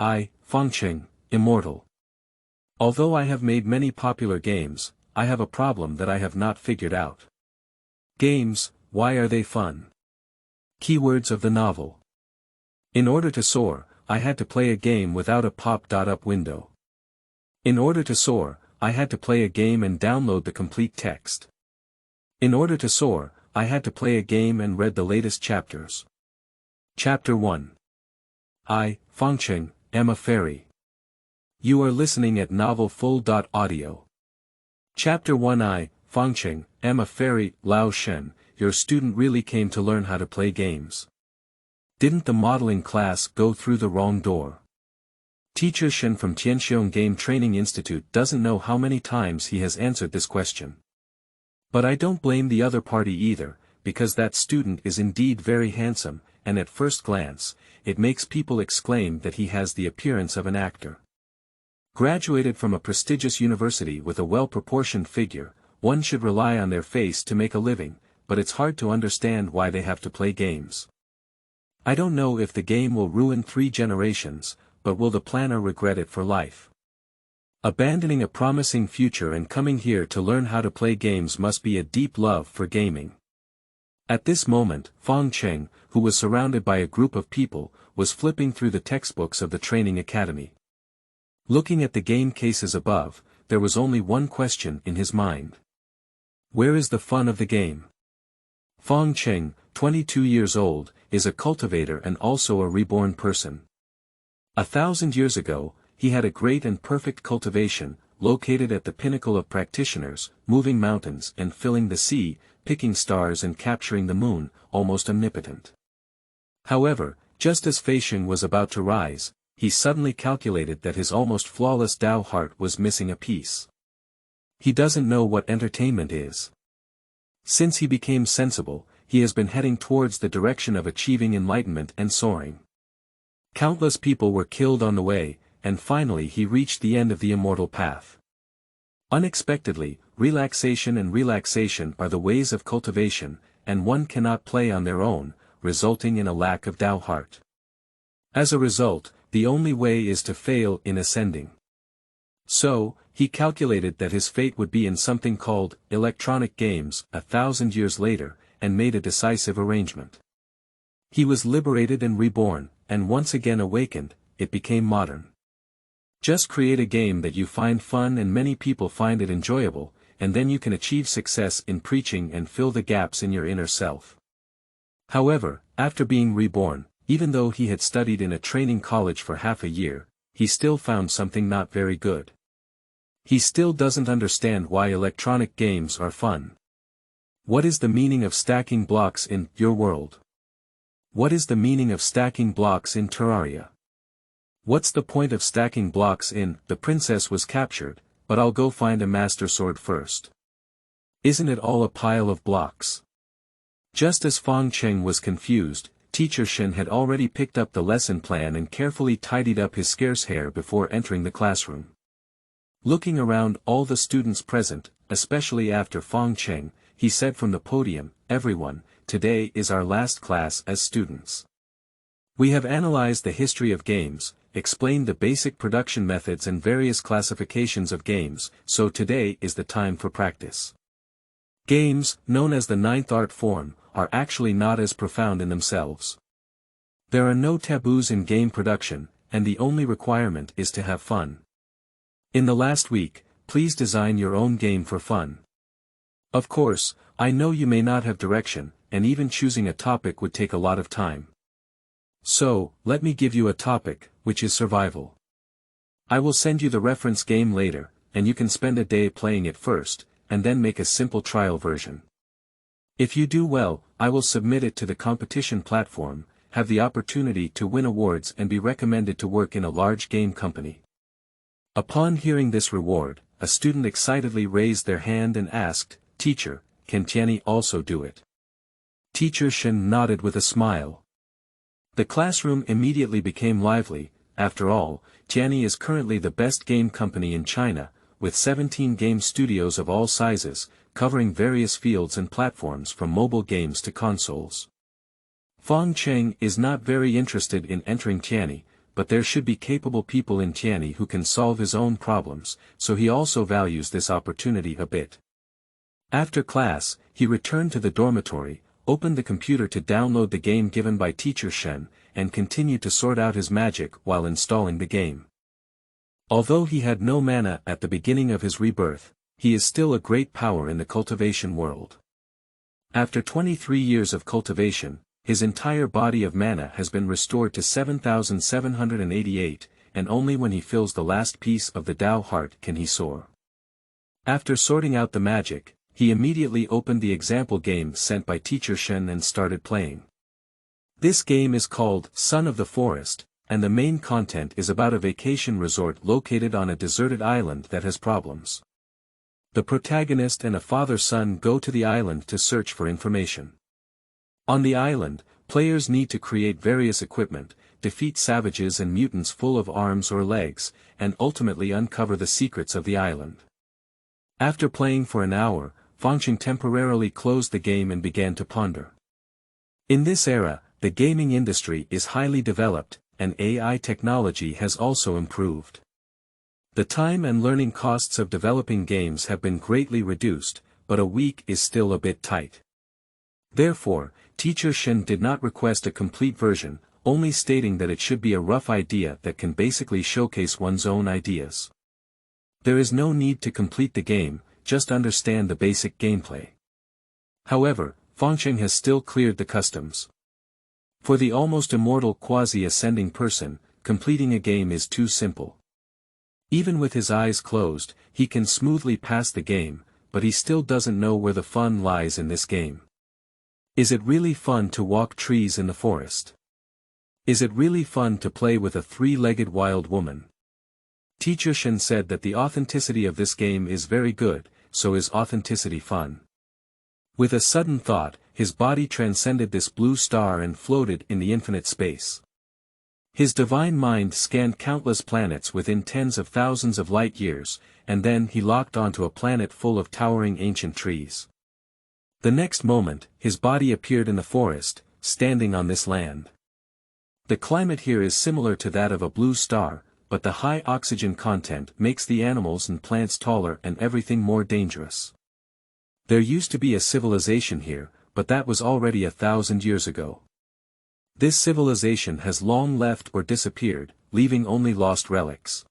Fangcheng, Immortal. Although I have made many popular games, I have a problem that I have not figured out. Games, why are they fun? Keywords of the novel. In order to soar, I had to play a game without a pop-up window. In order to soar, I had to play a game and download the complete text. In order to soar, I had to play a game and read the latest chapters. Chapter 1. Fangcheng, am a fairy. You are listening at Novel Full.audio. Chapter 1. Fangcheng, am a fairy. Lao Shen, your student really came to learn how to play games. Didn't the modeling class go through the wrong door? Teacher Shen from Tianxiong Game Training Institute doesn't know how many times he has answered this question. But I don't blame the other party either, because that student is indeed very handsome, and at first glance, it makes people exclaim that he has the appearance of an actor. Graduated from a prestigious university with a well-proportioned figure, one should rely on their face to make a living, but it's hard to understand why they have to play games. I don't know if the game will ruin 3 generations, but will the planner regret it for life? Abandoning a promising future and coming here to learn how to play games must be a deep love for gaming. At this moment, Fangcheng, who was surrounded by a group of people, was flipping through the textbooks of the training academy. Looking at the game cases above, there was only one question in his mind. Where is the fun of the game? Fangcheng, 22 years old, is a cultivator and also a reborn person. 1,000 years ago, he had a great and perfect cultivation, located at the pinnacle of practitioners, moving mountains and filling the sea, picking stars and capturing the moon, almost omnipotent. However, just as Fangcheng was about to rise, he suddenly calculated that his almost flawless Tao heart was missing a piece. He doesn't know what entertainment is. Since he became sensible, he has been heading towards the direction of achieving enlightenment and soaring. Countless people were killed on the way, and finally he reached the end of the immortal path. Unexpectedly, relaxation are the ways of cultivation, and one cannot play on their own, resulting in a lack of Tao heart. As a result, the only way is to fail in ascending. So, he calculated that his fate would be in something called electronic games 1,000 years later, and made a decisive arrangement. He was liberated and reborn, and once again awakened, it became modern. Just create a game that you find fun and many people find it enjoyable, and then you can achieve success in preaching and fill the gaps in your inner self. However, after being reborn, even though he had studied in a training college for half a year, he still found something not very good. He still doesn't understand why electronic games are fun. What is the meaning of stacking blocks in your world? What is the meaning of stacking blocks in Terraria? What's the point of stacking blocks in The Princess Was Captured, but I'll go find a master sword first? Isn't it all a pile of blocks? Just as Fangcheng was confused, Teacher Shen had already picked up the lesson plan and carefully tidied up his scarce hair before entering the classroom. Looking around all the students present, especially after Fangcheng, he said from the podium, "Everyone, today is our last class as students. We have analyzed the history of games, explained the basic production methods and various classifications of games, so today is the time for practice." Games, known as the 9th art form, are actually not as profound in themselves. There are no taboos in game production, and the only requirement is to have fun. In the last week, please design your own game for fun. Of course, I know you may not have direction, and even choosing a topic would take a lot of time. So, let me give you a topic, which is survival. I will send you the reference game later, and you can spend a day playing it first, and then make a simple trial version. If you do well, I will submit it to the competition platform, have the opportunity to win awards and be recommended to work in a large game company. Upon hearing this reward, a student excitedly raised their hand and asked, "Teacher, can Tianyi also do it?" Teacher Shen nodded with a smile. The classroom immediately became lively. After all, Tianyi is currently the best game company in China, with 17 game studios of all sizes, covering various fields and platforms from mobile games to consoles. Fangcheng is not very interested in entering Tianyi, but there should be capable people in Tianyi who can solve his own problems, so he also values this opportunity a bit. After class, he returned to the dormitory, opened the computer to download the game given by teacher Shen, and continued to sort out his magic while installing the game. Although he had no mana at the beginning of his rebirth, he is still a great power in the cultivation world. After 23 years of cultivation, his entire body of mana has been restored to 7,788, and only when he fills the last piece of the Tao heart can he soar. After sorting out the magic, he immediately opened the example game sent by teacher Shen and started playing. This game is called Son of the Forest, and the main content is about a vacation resort located on a deserted island that has problems. The protagonist and a father-son go to the island to search for information. On the island, players need to create various equipment, defeat savages and mutants full of arms or legs, and ultimately uncover the secrets of the island. After playing for an hour, Fangcheng temporarily closed the game and began to ponder. In this era, the gaming industry is highly developed, and AI technology has also improved. The time and learning costs of developing games have been greatly reduced, but a week is still a bit tight. Therefore, teacher Shen did not request a complete version, only stating that it should be a rough idea that can basically showcase one's own ideas. There is no need to complete the game, just understand the basic gameplay. However, Fangcheng has still cleared the customs. For the almost immortal quasi-ascending person, completing a game is too simple. Even with his eyes closed, he can smoothly pass the game, but he still doesn't know where the fun lies in this game. Is it really fun to walk trees in the forest? Is it really fun to play with a three-legged wild woman? Teacher Shen said that the authenticity of this game is very good, so is authenticity fun? With a sudden thought, his body transcended this blue star and floated in the infinite space. His divine mind scanned countless planets within tens of thousands of light years, and then he locked onto a planet full of towering ancient trees. The next moment, his body appeared in the forest, standing on this land. The climate here is similar to that of a blue star, but the high oxygen content makes the animals and plants taller and everything more dangerous. There used to be a civilization here, but that was already 1,000 years ago. This civilization has long left or disappeared, leaving only lost relics.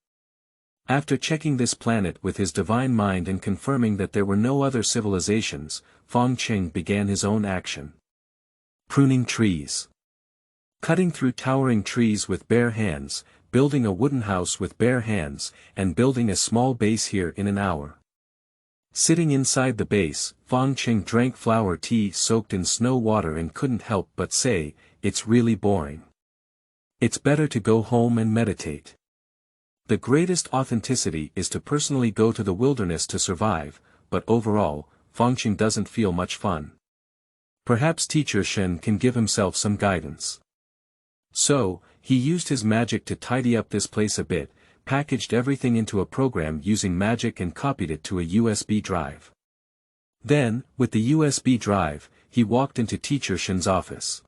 After checking this planet with his divine mind and confirming that there were no other civilizations, Fangcheng began his own action. Pruning trees. Cutting through towering trees with bare hands, building a wooden house with bare hands, and building a small base here in an hour. Sitting inside the base, Fangcheng drank flower tea soaked in snow water and couldn't help but say, "It's really boring. It's better to go home and meditate." The greatest authenticity is to personally go to the wilderness to survive, but overall, Fangcheng doesn't feel much fun. Perhaps teacher Shen can give himself some guidance. So, he used his magic to tidy up this place a bit, packaged everything into a program using magic and copied it to a USB drive. Then, with the USB drive, he walked into teacher Shen's office.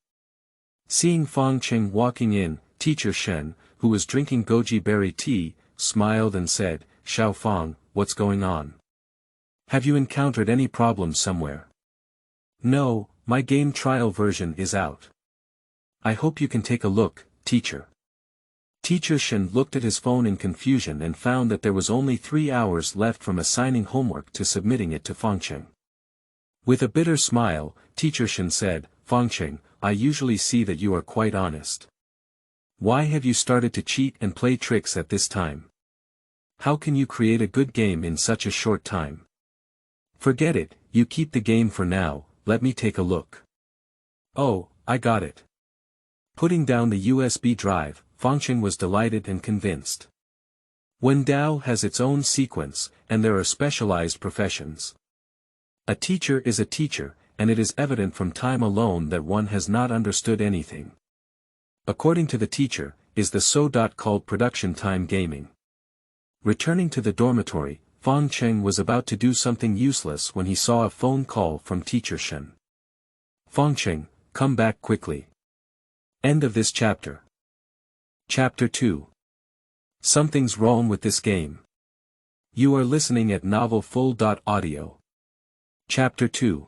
Seeing Fangcheng walking in, teacher Shen, who was drinking goji berry tea, smiled and said, "Xiao Fang, what's going on? Have you encountered any problems somewhere?" "No, my game trial version is out. I hope you can take a look, teacher." Teacher Shen looked at his phone in confusion and found that there was only 3 hours left from assigning homework to submitting it to Fangcheng. With a bitter smile, teacher Shen said, "Fangcheng, I usually see that you are quite honest. Why have you started to cheat and play tricks at this time? How can you create a good game in such a short time? Forget it, you keep the game for now, let me take a look." "Oh, I got it." Putting down the USB drive, Fangcheng was delighted and convinced. When Tao has its own sequence, and there are specialized professions. A teacher is a teacher, and it is evident from time alone that one has not understood anything. According to the teacher, is the so-called production time gaming. Returning to the dormitory, Fangcheng was about to do something useless when he saw a phone call from teacher Shen. "Fangcheng, come back quickly." End of this chapter. Chapter 2. Something's wrong with this game. You are listening at novelfull.audio. Chapter 2.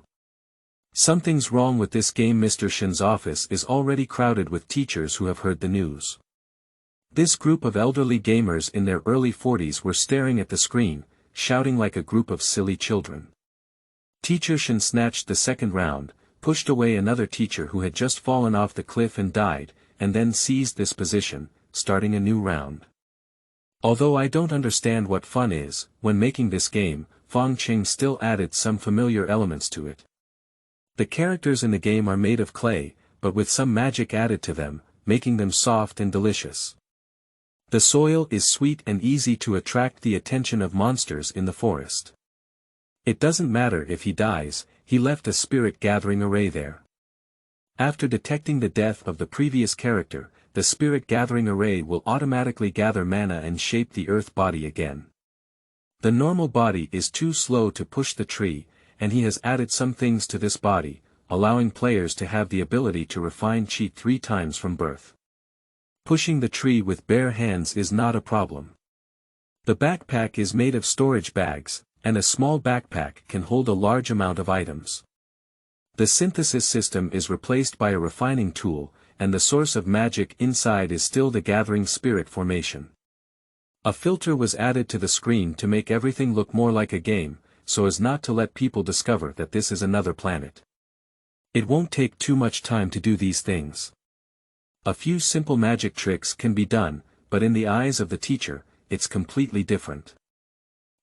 Something's wrong with this game. Mr. Shen's office is already crowded with teachers who have heard the news. This group of elderly gamers in their early 40s were staring at the screen, shouting like a group of silly children. Teacher Shen snatched the second round, pushed away another teacher who had just fallen off the cliff and died, and then seized this position, starting a new round. Although I don't understand what fun is, when making this game, Fangcheng still added some familiar elements to it. The characters in the game are made of clay, but with some magic added to them, making them soft and delicious. The soil is sweet and easy to attract the attention of monsters in the forest. It doesn't matter if he dies, he left a spirit gathering array there. After detecting the death of the previous character, the spirit gathering array will automatically gather mana and shape the earth body again. The normal body is too slow to push the tree, and he has added some things to this body, allowing players to have the ability to refine chi 3 times from birth. Pushing the tree with bare hands is not a problem. The backpack is made of storage bags, and a small backpack can hold a large amount of items. The synthesis system is replaced by a refining tool, and the source of magic inside is still the gathering spirit formation. A filter was added to the screen to make everything look more like a game, so as not to let people discover that this is another planet. It won't take too much time to do these things. A few simple magic tricks can be done, but in the eyes of the teacher, it's completely different.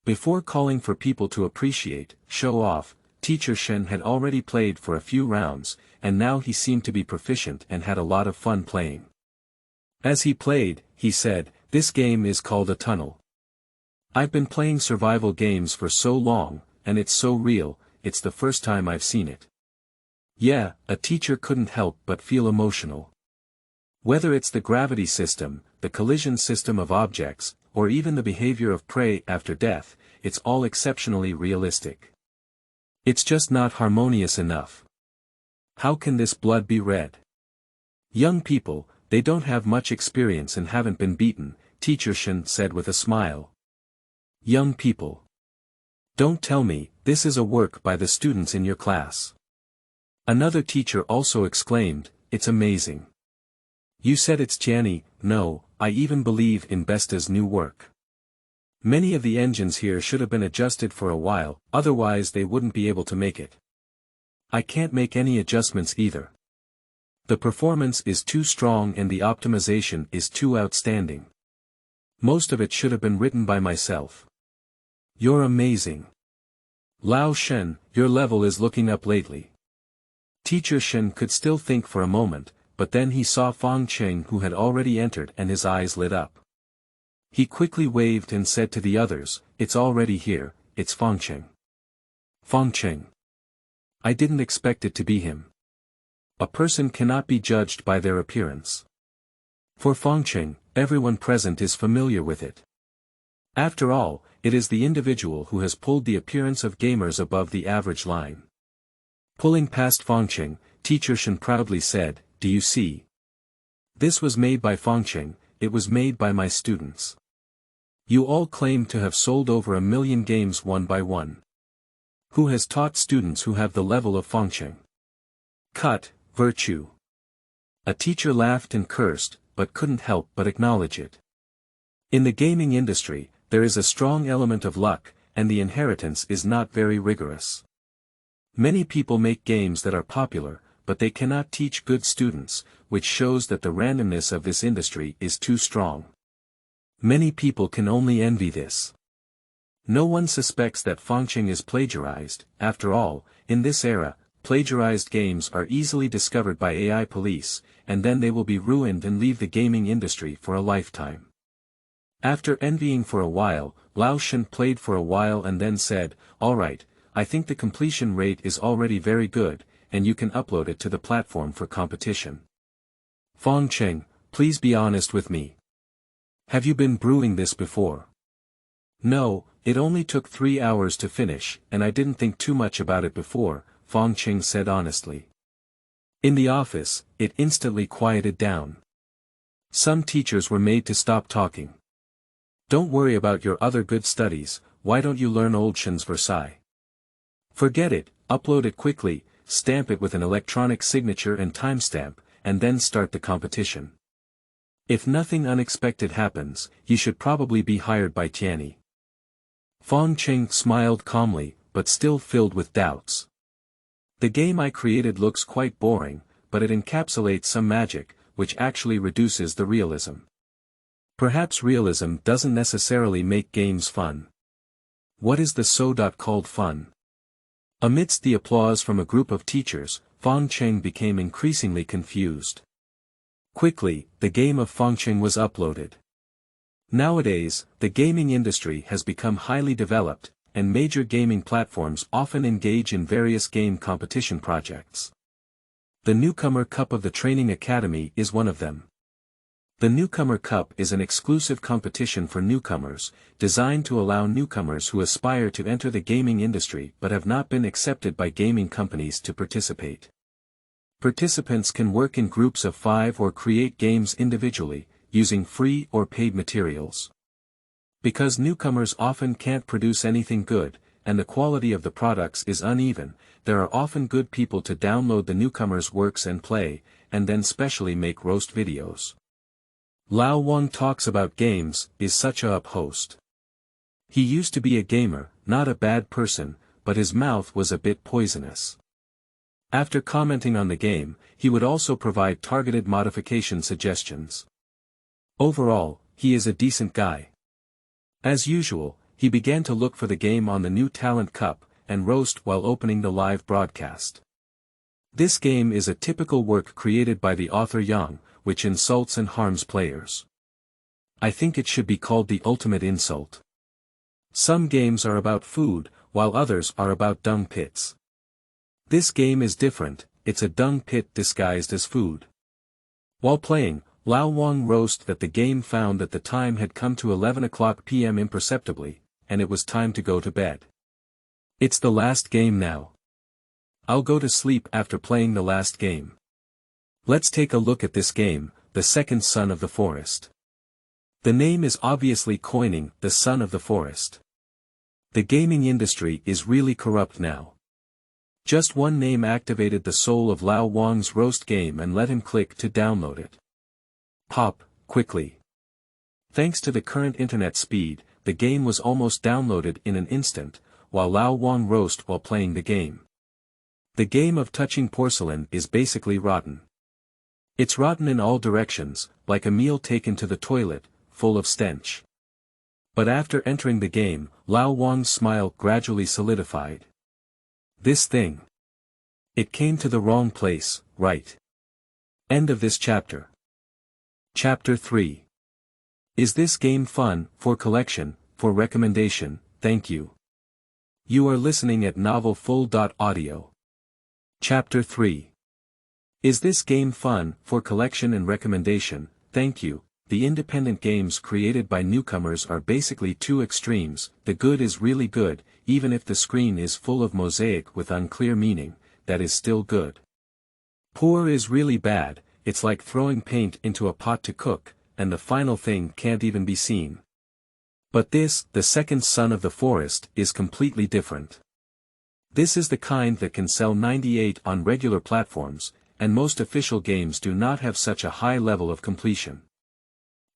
Before calling for people to appreciate, show off, Teacher Shen had already played for a few rounds, and now he seemed to be proficient and had a lot of fun playing. As he played, he said, "This game is called a tunnel. I've been playing survival games for so long, and it's so real, it's the first time I've seen it." Yeah, a teacher couldn't help but feel emotional. Whether it's the gravity system, the collision system of objects, or even the behavior of prey after death, it's all exceptionally realistic. It's just not harmonious enough. How can this blood be red? Young people, they don't have much experience and haven't been beaten, Teacher Shen said with a smile. Young people. Don't tell me, this is a work by the students in your class. Another teacher also exclaimed, "It's amazing. You said it's Jianni." No, I even believe in Besta's new work. Many of the engines here should have been adjusted for a while, otherwise they wouldn't be able to make it. I can't make any adjustments either. The performance is too strong and the optimization is too outstanding. Most of it should have been written by myself. You're amazing. Lao Shen, your level is looking up lately. Teacher Shen could still think for a moment, but then he saw Fangcheng who had already entered and his eyes lit up. He quickly waved and said to the others, "It's already here, it's Fangcheng." Fangcheng. I didn't expect it to be him. A person cannot be judged by their appearance. For Fangcheng, everyone present is familiar with it. After all, it is the individual who has pulled the appearance of gamers above the average line. Pulling past Fangcheng, Teacher Shen proudly said, "Do you see? This was made by Fangcheng, it was made by my students. You all claim to have sold over 1 million games one by one. Who has taught students who have the level of Fangcheng? Cut, virtue." A teacher laughed and cursed, but couldn't help but acknowledge it. In the gaming industry, there is a strong element of luck, and the inheritance is not very rigorous. Many people make games that are popular, but they cannot teach good students, which shows that the randomness of this industry is too strong. Many people can only envy this. No one suspects that Fangcheng is plagiarized. After all, in this era, plagiarized games are easily discovered by AI police, and then they will be ruined and leave the gaming industry for a lifetime. After envying for a while, Lao Shen played for a while and then said, "Alright, I think the completion rate is already very good, and you can upload it to the platform for competition. Fangcheng, please be honest with me. Have you been brewing this before?" "No, it only took 3 hours to finish, and I didn't think too much about it before," Fangcheng said honestly. In the office, it instantly quieted down. Some teachers were made to stop talking. Don't worry about your other good studies, why don't you learn old Shen's Versailles? Forget it, upload it quickly, stamp it with an electronic signature and timestamp, and then start the competition. If nothing unexpected happens, you should probably be hired by Tianyi. Fangcheng smiled calmly, but still filled with doubts. The game I created looks quite boring, but it encapsulates some magic, which actually reduces the realism. Perhaps realism doesn't necessarily make games fun. What is the so-called fun? Amidst the applause from a group of teachers, Fangcheng became increasingly confused. Quickly, the game of Fangcheng was uploaded. Nowadays, the gaming industry has become highly developed, and major gaming platforms often engage in various game competition projects. The Newcomer Cup of the Training Academy is one of them. The Newcomer Cup is an exclusive competition for newcomers, designed to allow newcomers who aspire to enter the gaming industry but have not been accepted by gaming companies to participate. Participants can work in groups of 5 or create games individually, using free or paid materials. Because newcomers often can't produce anything good, and the quality of the products is uneven, there are often good people to download the newcomers' works and play, and then specially make roast videos. Lao Wang talks about games, is such a host. He used to be a gamer, not a bad person, but his mouth was a bit poisonous. After commenting on the game, he would also provide targeted modification suggestions. Overall, he is a decent guy. As usual, he began to look for the game on the new Talent Cup, and roast while opening the live broadcast. This game is a typical work created by the author Yang, which insults and harms players. I think it should be called the ultimate insult. Some games are about food, while others are about dung pits. This game is different, it's a dung pit disguised as food. While playing, Lao Wang roast that the game found that the time had come to 11 o'clock p.m. imperceptibly, and it was time to go to bed. It's the last game now. I'll go to sleep after playing the last game. Let's take a look at this game, The Second Son of the Forest. The name is obviously coining the son of the forest. The gaming industry is really corrupt now. Just one name activated the soul of Lao Wang's roast game and let him click to download it. Pop, quickly. Thanks to the current internet speed, the game was almost downloaded in an instant, while Lao Wang roast while playing the game. The game of touching porcelain is basically rotten. It's rotten in all directions, like a meal taken to the toilet, full of stench. But after entering the game, Lao Wang's smile gradually solidified. This thing. It came to the wrong place, right? End of this chapter. Chapter 3. Is this game fun, for collection, for recommendation, thank you. You are listening at novelfull.audio. Chapter 3. Is this game fun, for collection and recommendation, thank you. The independent games created by newcomers are basically two extremes. The good is really good, even if the screen is full of mosaic with unclear meaning, that is still good. Poor is really bad, it's like throwing paint into a pot to cook, and the final thing can't even be seen. But this, The Second Son of the Forest, is completely different. This is the kind that can sell 98 on regular platforms, and most official games do not have such a high level of completion.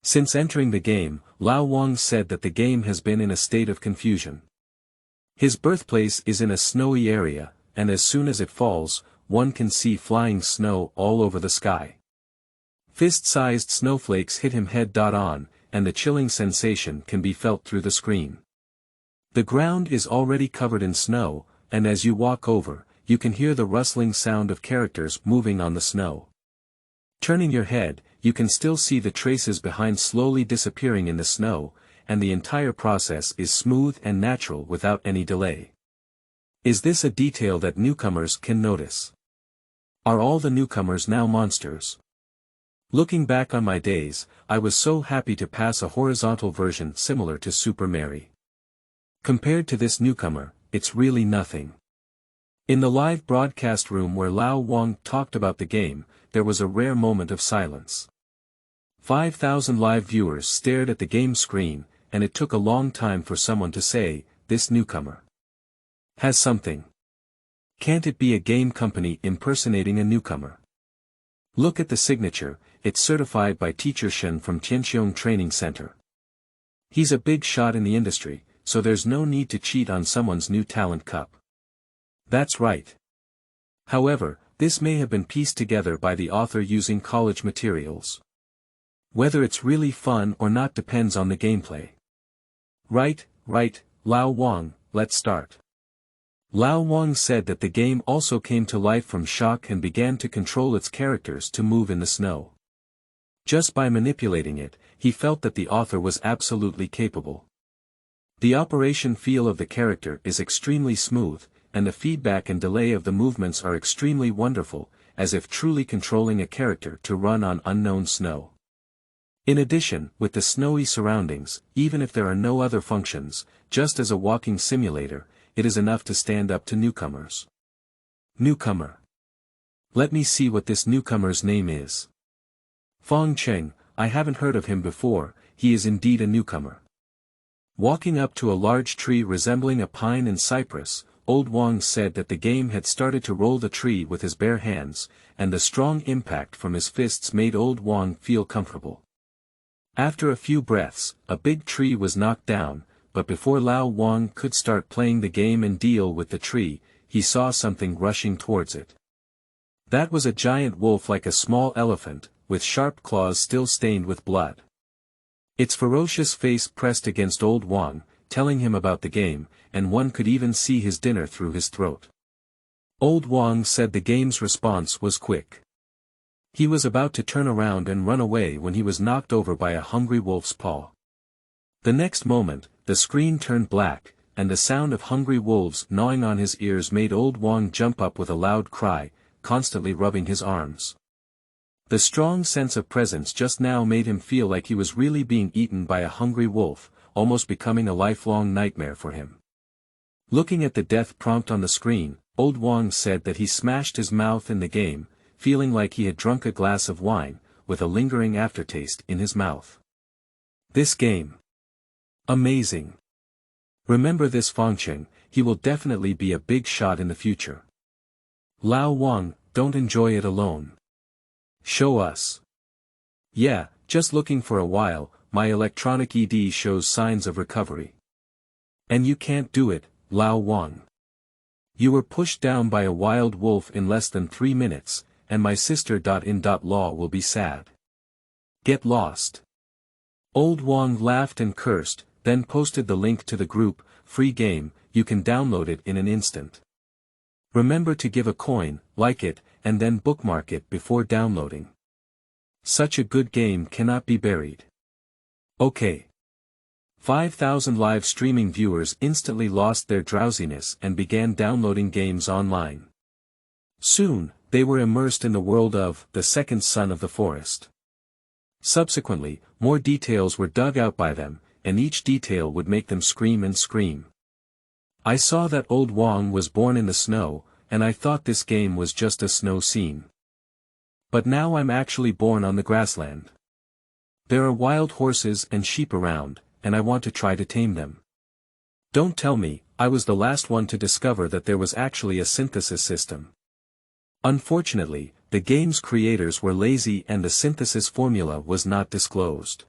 Since entering the game, Lao Wang said that the game has been in a state of confusion. His birthplace is in a snowy area, and as soon as it falls, one can see flying snow all over the sky. Fist-sized snowflakes hit him head-on, and the chilling sensation can be felt through the screen. The ground is already covered in snow, and as you walk over, you can hear the rustling sound of characters moving on the snow. Turning your head, you can still see the traces behind slowly disappearing in the snow, and the entire process is smooth and natural without any delay. Is this a detail that newcomers can notice? Are all the newcomers now monsters? Looking back on my days, I was so happy to pass a horizontal version similar to Super Mary. Compared to this newcomer, it's really nothing. In the live broadcast room where Lao Wang talked about the game, there was a rare moment of silence. 5,000 live viewers stared at the game screen, and it took a long time for someone to say, "This newcomer has something. Can't it be a game company impersonating a newcomer? Look at the signature, it's certified by Teacher Shen from Tianqiong Training Center. He's a big shot in the industry, so there's no need to cheat on someone's new talent cup." That's right. However, this may have been pieced together by the author using college materials. Whether it's really fun or not depends on the gameplay. Right, Lao Wang, let's start. Lao Wang said that the game also came to life from shock and began to control its characters to move in the snow. Just by manipulating it, he felt that the author was absolutely capable. The operation feel of the character is extremely smooth, and the feedback and delay of the movements are extremely wonderful, as if truly controlling a character to run on unknown snow. In addition, with the snowy surroundings, even if there are no other functions, just as a walking simulator, it is enough to stand up to newcomers. Newcomer. Let me see what this newcomer's name is. Fangcheng, I haven't heard of him before, he is indeed a newcomer. Walking up to a large tree resembling a pine and cypress, Old Wang said that the game had started to roll the tree with his bare hands, and the strong impact from his fists made Old Wang feel comfortable. After a few breaths, a big tree was knocked down, but before Lao Wang could start playing the game and deal with the tree, he saw something rushing towards it. That was a giant wolf like a small elephant, with sharp claws still stained with blood. Its ferocious face pressed against Old Wang, telling him about the game, and one could even see his dinner through his throat. Old Wang said the game's response was quick. He was about to turn around and run away when he was knocked over by a hungry wolf's paw. The next moment, the screen turned black, and the sound of hungry wolves gnawing on his ears made Old Wang jump up with a loud cry, constantly rubbing his arms. The strong sense of presence just now made him feel like he was really being eaten by a hungry wolf, almost becoming a lifelong nightmare for him. Looking at the death prompt on the screen, Old Wang said that he smashed his mouth in the game, feeling like he had drunk a glass of wine, with a lingering aftertaste in his mouth. This game. Amazing. Remember this Fangcheng, he will definitely be a big shot in the future. Lao Wang, don't enjoy it alone. Show us. Yeah, just looking for a while, my electronic ED shows signs of recovery. And you can't do it, Lao Wang. You were pushed down by a wild wolf in less than 3 minutes, and my sister.in.law will be sad. Get lost. Old Wang laughed and cursed, then posted the link to the group, free game, you can download it in an instant. Remember to give a coin, like it, and then bookmark it before downloading. Such a good game cannot be buried. Okay. 5,000 live streaming viewers instantly lost their drowsiness and began downloading games online. Soon, they were immersed in the world of the second son of the forest. Subsequently, more details were dug out by them, and each detail would make them scream and scream. I saw that Old Wang was born in the snow, and I thought this game was just a snow scene. But now I'm actually born on the grassland. There are wild horses and sheep around, and I want to try to tame them. Don't tell me, I was the last one to discover that there was actually a synthesis system. Unfortunately, the game's creators were lazy and the synthesis formula was not disclosed.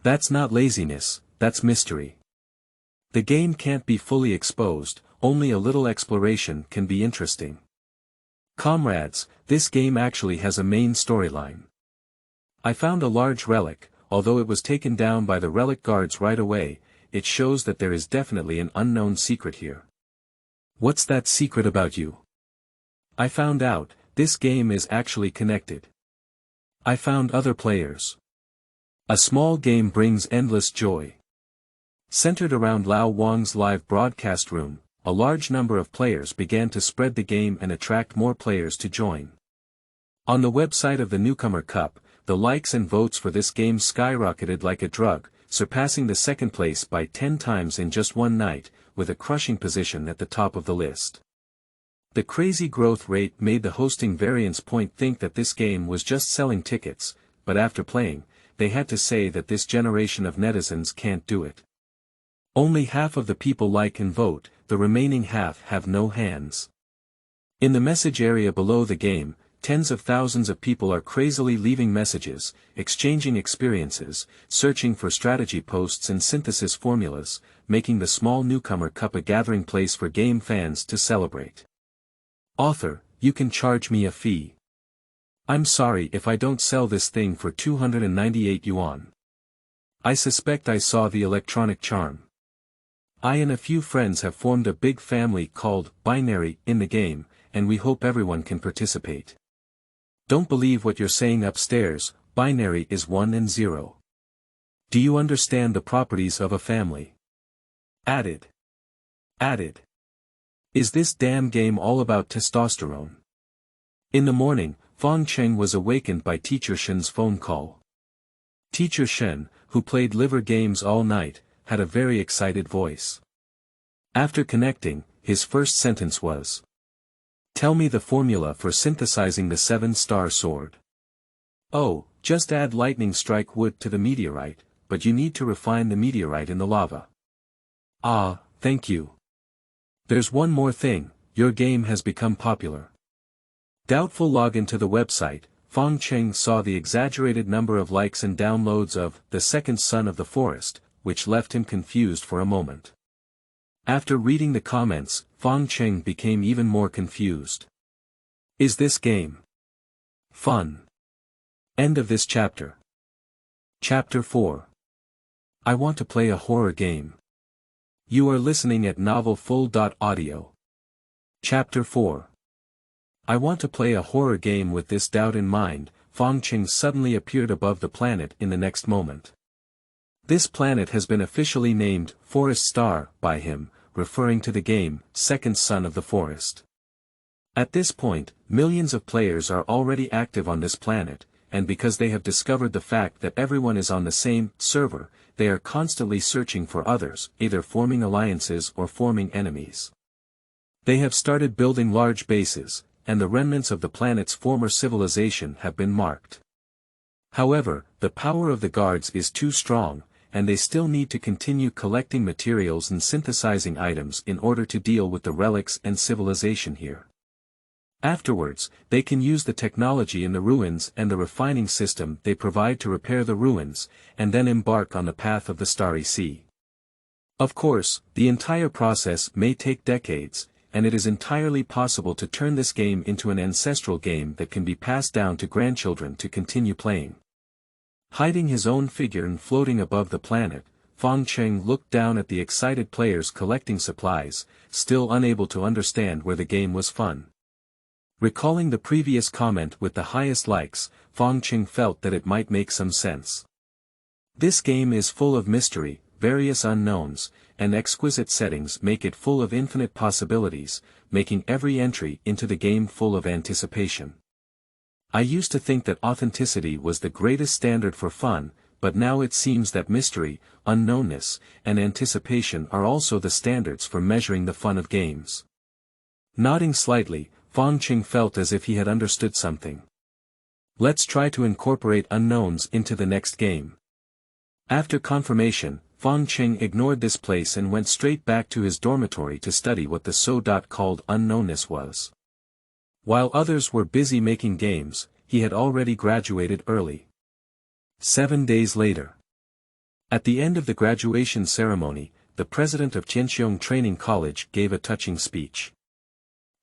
That's not laziness, that's mystery. The game can't be fully exposed, only a little exploration can be interesting. Comrades, this game actually has a main storyline. I found a large relic, although it was taken down by the relic guards right away, it shows that there is definitely an unknown secret here. What's that secret about you? I found out, this game is actually connected. I found other players. A small game brings endless joy. Centered around Lao Wang's live broadcast room, a large number of players began to spread the game and attract more players to join. On the website of the Newcomer Cup, the likes and votes for this game skyrocketed like a drug, surpassing the second place by 10 times in just one night, with a crushing position at the top of the list. The crazy growth rate made the hosting variance point think that this game was just selling tickets, but after playing, they had to say that this generation of netizens can't do it. Only half of the people like and vote, the remaining half have no hands. In the message area below the game, tens of thousands of people are crazily leaving messages, exchanging experiences, searching for strategy posts and synthesis formulas, making the small newcomer cup a gathering place for game fans to celebrate. Author, you can charge me a fee. I'm sorry if I don't sell this thing for 298 yuan. I suspect I saw the electronic charm. I and a few friends have formed a big family called Binary in the game, and we hope everyone can participate. Don't believe what you're saying upstairs, binary is 1 and 0. Do you understand the properties of a family? Added. Is this damn game all about testosterone? In the morning, Fangcheng was awakened by Teacher Shen's phone call. Teacher Shen, who played liver games all night, had a very excited voice. After connecting, his first sentence was, "Tell me the formula for synthesizing the 7-star sword." "Oh, just add lightning strike wood to the meteorite, but you need to refine the meteorite in the lava." "Ah, thank you. There's one more thing, your game has become popular." Doubtful login to the website, Fangcheng saw the exaggerated number of likes and downloads of The Second Son of the Forest, which left him confused for a moment. After reading the comments, Fangcheng became even more confused. Is this game fun? End of this chapter. Chapter 4. I want to play a horror game. You are listening at novelfull.audio. Chapter 4. I want to play a horror game. With this doubt in mind, Fangcheng suddenly appeared above the planet in the next moment. This planet has been officially named Forest Star by him, referring to the game, Second Son of the Forest. At this point, millions of players are already active on this planet, and because they have discovered the fact that everyone is on the same server, they are constantly searching for others, either forming alliances or forming enemies. They have started building large bases, and the remnants of the planet's former civilization have been marked. However, the power of the guards is too strong, and they still need to continue collecting materials and synthesizing items in order to deal with the relics and civilization here. Afterwards, they can use the technology in the ruins and the refining system they provide to repair the ruins, and then embark on the path of the Starry Sea. Of course, the entire process may take decades, and it is entirely possible to turn this game into an ancestral game that can be passed down to grandchildren to continue playing. Hiding his own figure and floating above the planet, Fangcheng looked down at the excited players collecting supplies, still unable to understand where the game was fun. Recalling the previous comment with the highest likes, Fangcheng felt that it might make some sense. This game is full of mystery, various unknowns, and exquisite settings make it full of infinite possibilities, making every entry into the game full of anticipation. I used to think that authenticity was the greatest standard for fun, but now it seems that mystery, unknownness, and anticipation are also the standards for measuring the fun of games. Nodding slightly, Fangcheng felt as if he had understood something. Let's try to incorporate unknowns into the next game. After confirmation, Fangcheng ignored this place and went straight back to his dormitory to study what the so-called unknownness was. While others were busy making games, he had already graduated early. 7 days later. At the end of the graduation ceremony, the president of Tianqiong Training College gave a touching speech.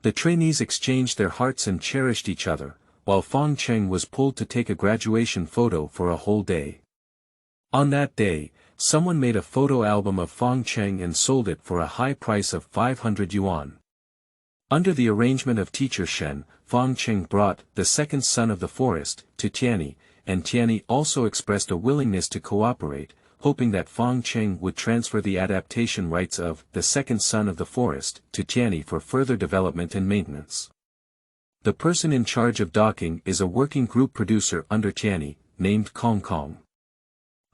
The trainees exchanged their hearts and cherished each other, while Fangcheng was pulled to take a graduation photo for a whole day. On that day, someone made a photo album of Fangcheng and sold it for a high price of 500 yuan. Under the arrangement of Teacher Shen, Fangcheng brought The Second Son of the Forest to Tianyi, and Tianyi also expressed a willingness to cooperate, hoping that Fangcheng would transfer the adaptation rights of The Second Son of the Forest to Tianyi for further development and maintenance. The person in charge of docking is a working group producer under Tianyi, named Kong Kong.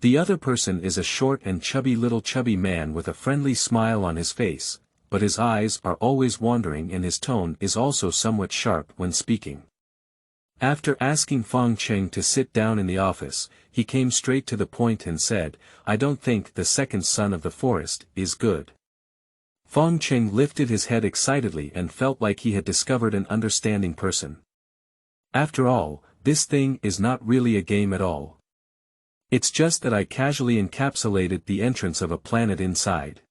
The other person is a short and chubby man with a friendly smile on his face, but his eyes are always wandering and his tone is also somewhat sharp when speaking. After asking Fangcheng to sit down in the office, he came straight to the point and said, "I don't think the second son of the forest is good." Fangcheng lifted his head excitedly and felt like he had discovered an understanding person. After all, this thing is not really a game at all. It's just that I casually encapsulated the entrance of a planet inside.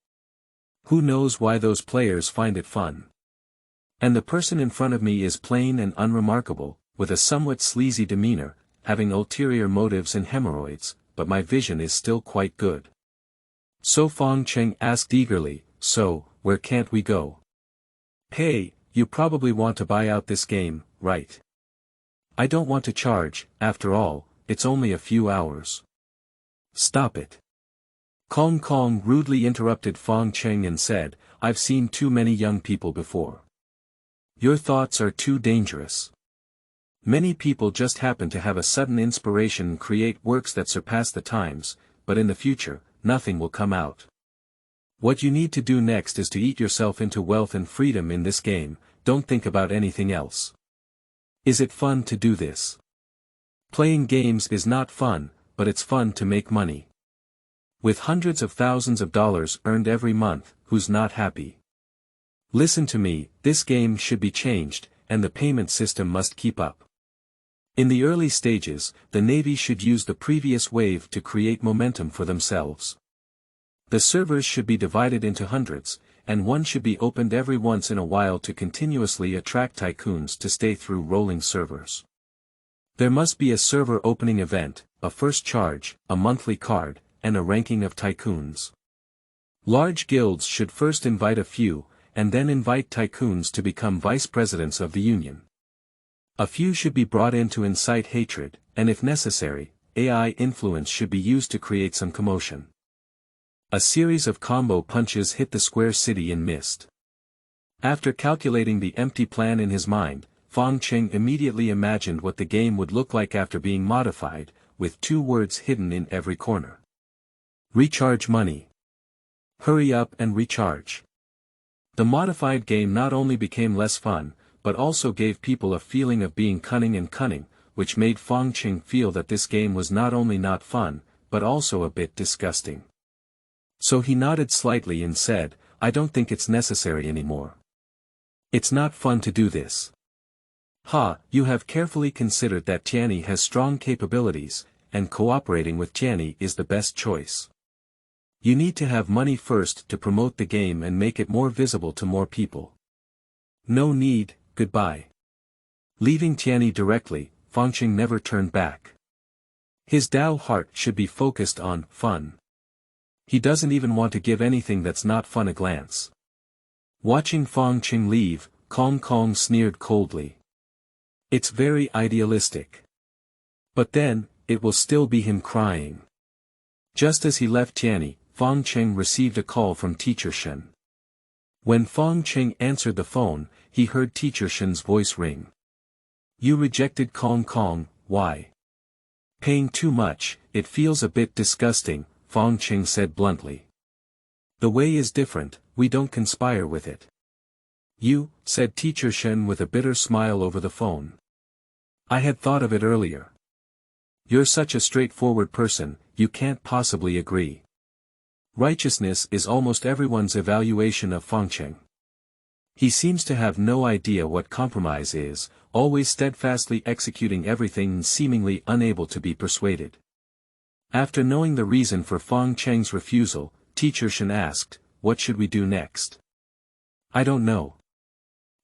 Who knows why those players find it fun? And the person in front of me is plain and unremarkable, with a somewhat sleazy demeanor, having ulterior motives and hemorrhoids, but my vision is still quite good. So Fangcheng asked eagerly, "So, where can't we go?" "Hey, you probably want to buy out this game, right? I don't want to charge, after all, it's only a few hours." "Stop it." Kong Kong rudely interrupted Fangcheng and said, "I've seen too many young people before. Your thoughts are too dangerous. Many people just happen to have a sudden inspiration and create works that surpass the times, but in the future, nothing will come out. What you need to do next is to eat yourself into wealth and freedom in this game, don't think about anything else." Is it fun to do this? Playing games is not fun, but it's fun to make money. With hundreds of thousands of dollars earned every month, who's not happy? Listen to me, this game should be changed, and the payment system must keep up. In the early stages, the Navy should use the previous wave to create momentum for themselves. The servers should be divided into hundreds, and one should be opened every once in a while to continuously attract tycoons to stay through rolling servers. There must be a server opening event, a first charge, a monthly card, and a ranking of tycoons. Large guilds should first invite a few, and then invite tycoons to become vice presidents of the union. A few should be brought in to incite hatred, and if necessary, AI influence should be used to create some commotion. A series of combo punches hit the square city and missed. After calculating the empty plan in his mind, Fangcheng immediately imagined what the game would look like after being modified, with 2 words hidden in every corner. Recharge money. Hurry up and recharge. The modified game not only became less fun, but also gave people a feeling of being cunning, which made Fangcheng feel that this game was not only not fun, but also a bit disgusting. So he nodded slightly and said, "I don't think it's necessary anymore. It's not fun to do this." "Ha, you have carefully considered that Tianyi has strong capabilities, and cooperating with Tianyi is the best choice. You need to have money first to promote the game and make it more visible to more people." "No need, goodbye." Leaving Tianyi directly, Fangcheng never turned back. His Dao heart should be focused on fun. He doesn't even want to give anything that's not fun a glance. Watching Fangcheng leave, Kong Kong sneered coldly. "It's very idealistic. But then, it will still be him crying." Just as he left Tianyi, Fangcheng received a call from Teacher Shen. When Fangcheng answered the phone, he heard Teacher Shen's voice ring. "You rejected Kong Kong, why?" "Paying too much, it feels a bit disgusting," Fangcheng said bluntly. "The way is different, we don't conspire with it." "You," said Teacher Shen with a bitter smile over the phone. "I had thought of it earlier. You're such a straightforward person, you can't possibly agree." Righteousness is almost everyone's evaluation of Fangcheng. He seems to have no idea what compromise is, always steadfastly executing everything and seemingly unable to be persuaded. After knowing the reason for Fangcheng's refusal, Teacher Shen asked, "What should we do next?" "I don't know.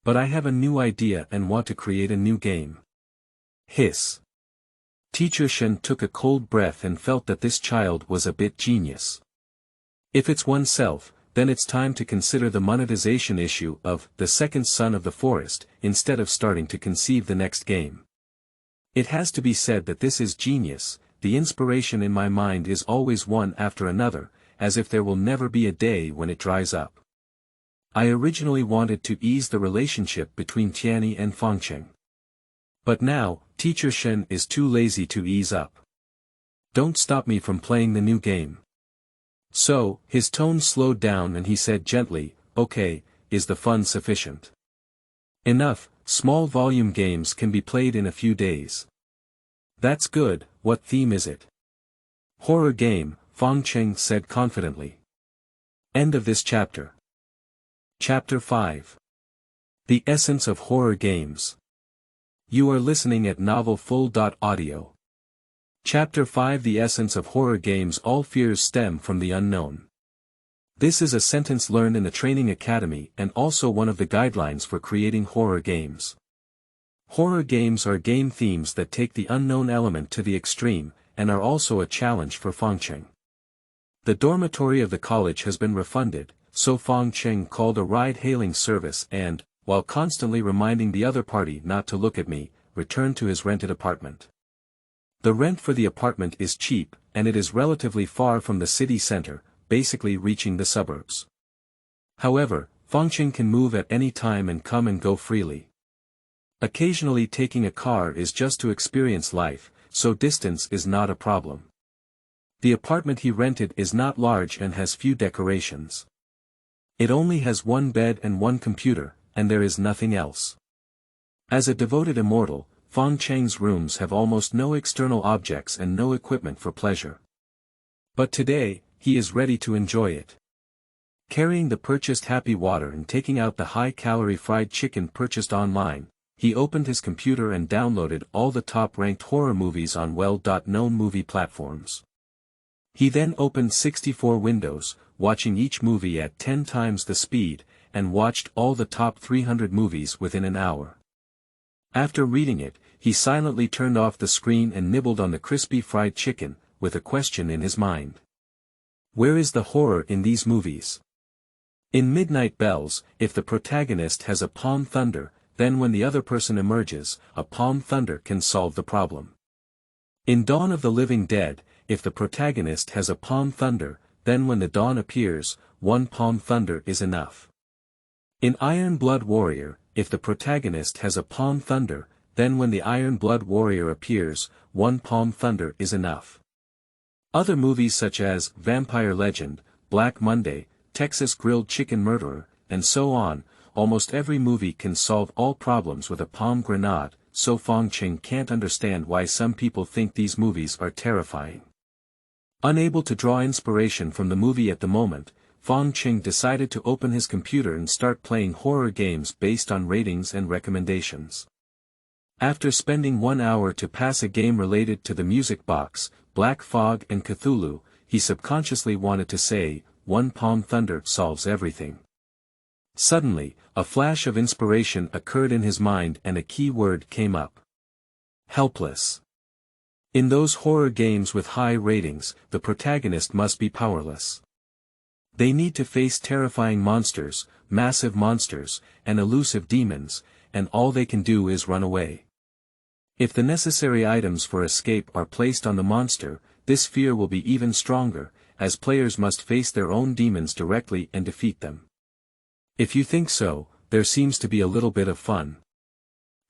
But I have a new idea and want to create a new game." Hiss. Teacher Shen took a cold breath and felt that this child was a bit genius. If it's oneself, then it's time to consider the monetization issue of the second son of the forest, instead of starting to conceive the next game. It has to be said that this is genius. The inspiration in my mind is always one after another, as if there will never be a day when it dries up. I originally wanted to ease the relationship between Tianyi and Fangcheng. But now, Teacher Shen is too lazy to ease up. Don't stop me from playing the new game. So, his tone slowed down and he said gently, "Okay, is the fun sufficient?" "Enough," Small volume games can be played in a few days. That's good. What theme is it? Horror game, Fangcheng said confidently. End of this chapter. Chapter 5. The Essence of Horror Games. You are listening at novelfull.audio. Chapter 5. The Essence of Horror Games. All fears stem from the unknown. This is a sentence learned in the training academy and also one of the guidelines for creating horror games. Horror games are game themes that take the unknown element to the extreme, and are also a challenge for Fangcheng. The dormitory of the college has been refunded, so Fangcheng called a ride-hailing service and, while constantly reminding the other party not to look at me, returned to his rented apartment. The rent for the apartment is cheap, and it is relatively far from the city center, basically reaching the suburbs. However, Fangcheng can move at any time and come and go freely. Occasionally taking a car is just to experience life, so distance is not a problem. The apartment he rented is not large and has few decorations. It only has one bed and one computer, and there is nothing else. As a devoted immortal, Fangcheng's rooms have almost no external objects and no equipment for pleasure. But today, he is ready to enjoy it. Carrying the purchased happy water and taking out the high-calorie fried chicken purchased online, he opened his computer and downloaded all the top-ranked horror movies on well-known movie platforms. He then opened 64 windows, watching each movie at 10 times the speed, and watched all the top 300 movies within an hour. After reading it, he silently turned off the screen and nibbled on the crispy fried chicken, with a question in his mind. Where is the horror in these movies? In Midnight Bells, if the protagonist has a palm thunder, then when the other person emerges, a palm thunder can solve the problem. In Dawn of the Living Dead, if the protagonist has a palm thunder, then when the dawn appears, one palm thunder is enough. In Iron Blood Warrior, if the protagonist has a palm thunder, then when the Iron Blood Warrior appears, one palm thunder is enough. Other movies such as Vampire Legend, Black Monday, Texas Grilled Chicken Murderer, and so on, almost every movie can solve all problems with a palm grenade, so Fangcheng can't understand why some people think these movies are terrifying. Unable to draw inspiration from the movie at the moment, Fangcheng decided to open his computer and start playing horror games based on ratings and recommendations. After spending 1 hour to pass a game related to the Music Box, Black Fog and Cthulhu, he subconsciously wanted to say, "One palm thunder solves everything." Suddenly, a flash of inspiration occurred in his mind and a key word came up. Helpless. In those horror games with high ratings, the protagonist must be powerless. They need to face terrifying monsters, massive monsters, and elusive demons, and all they can do is run away. If the necessary items for escape are placed on the monster, this fear will be even stronger, as players must face their own demons directly and defeat them. If you think so, there seems to be a little bit of fun.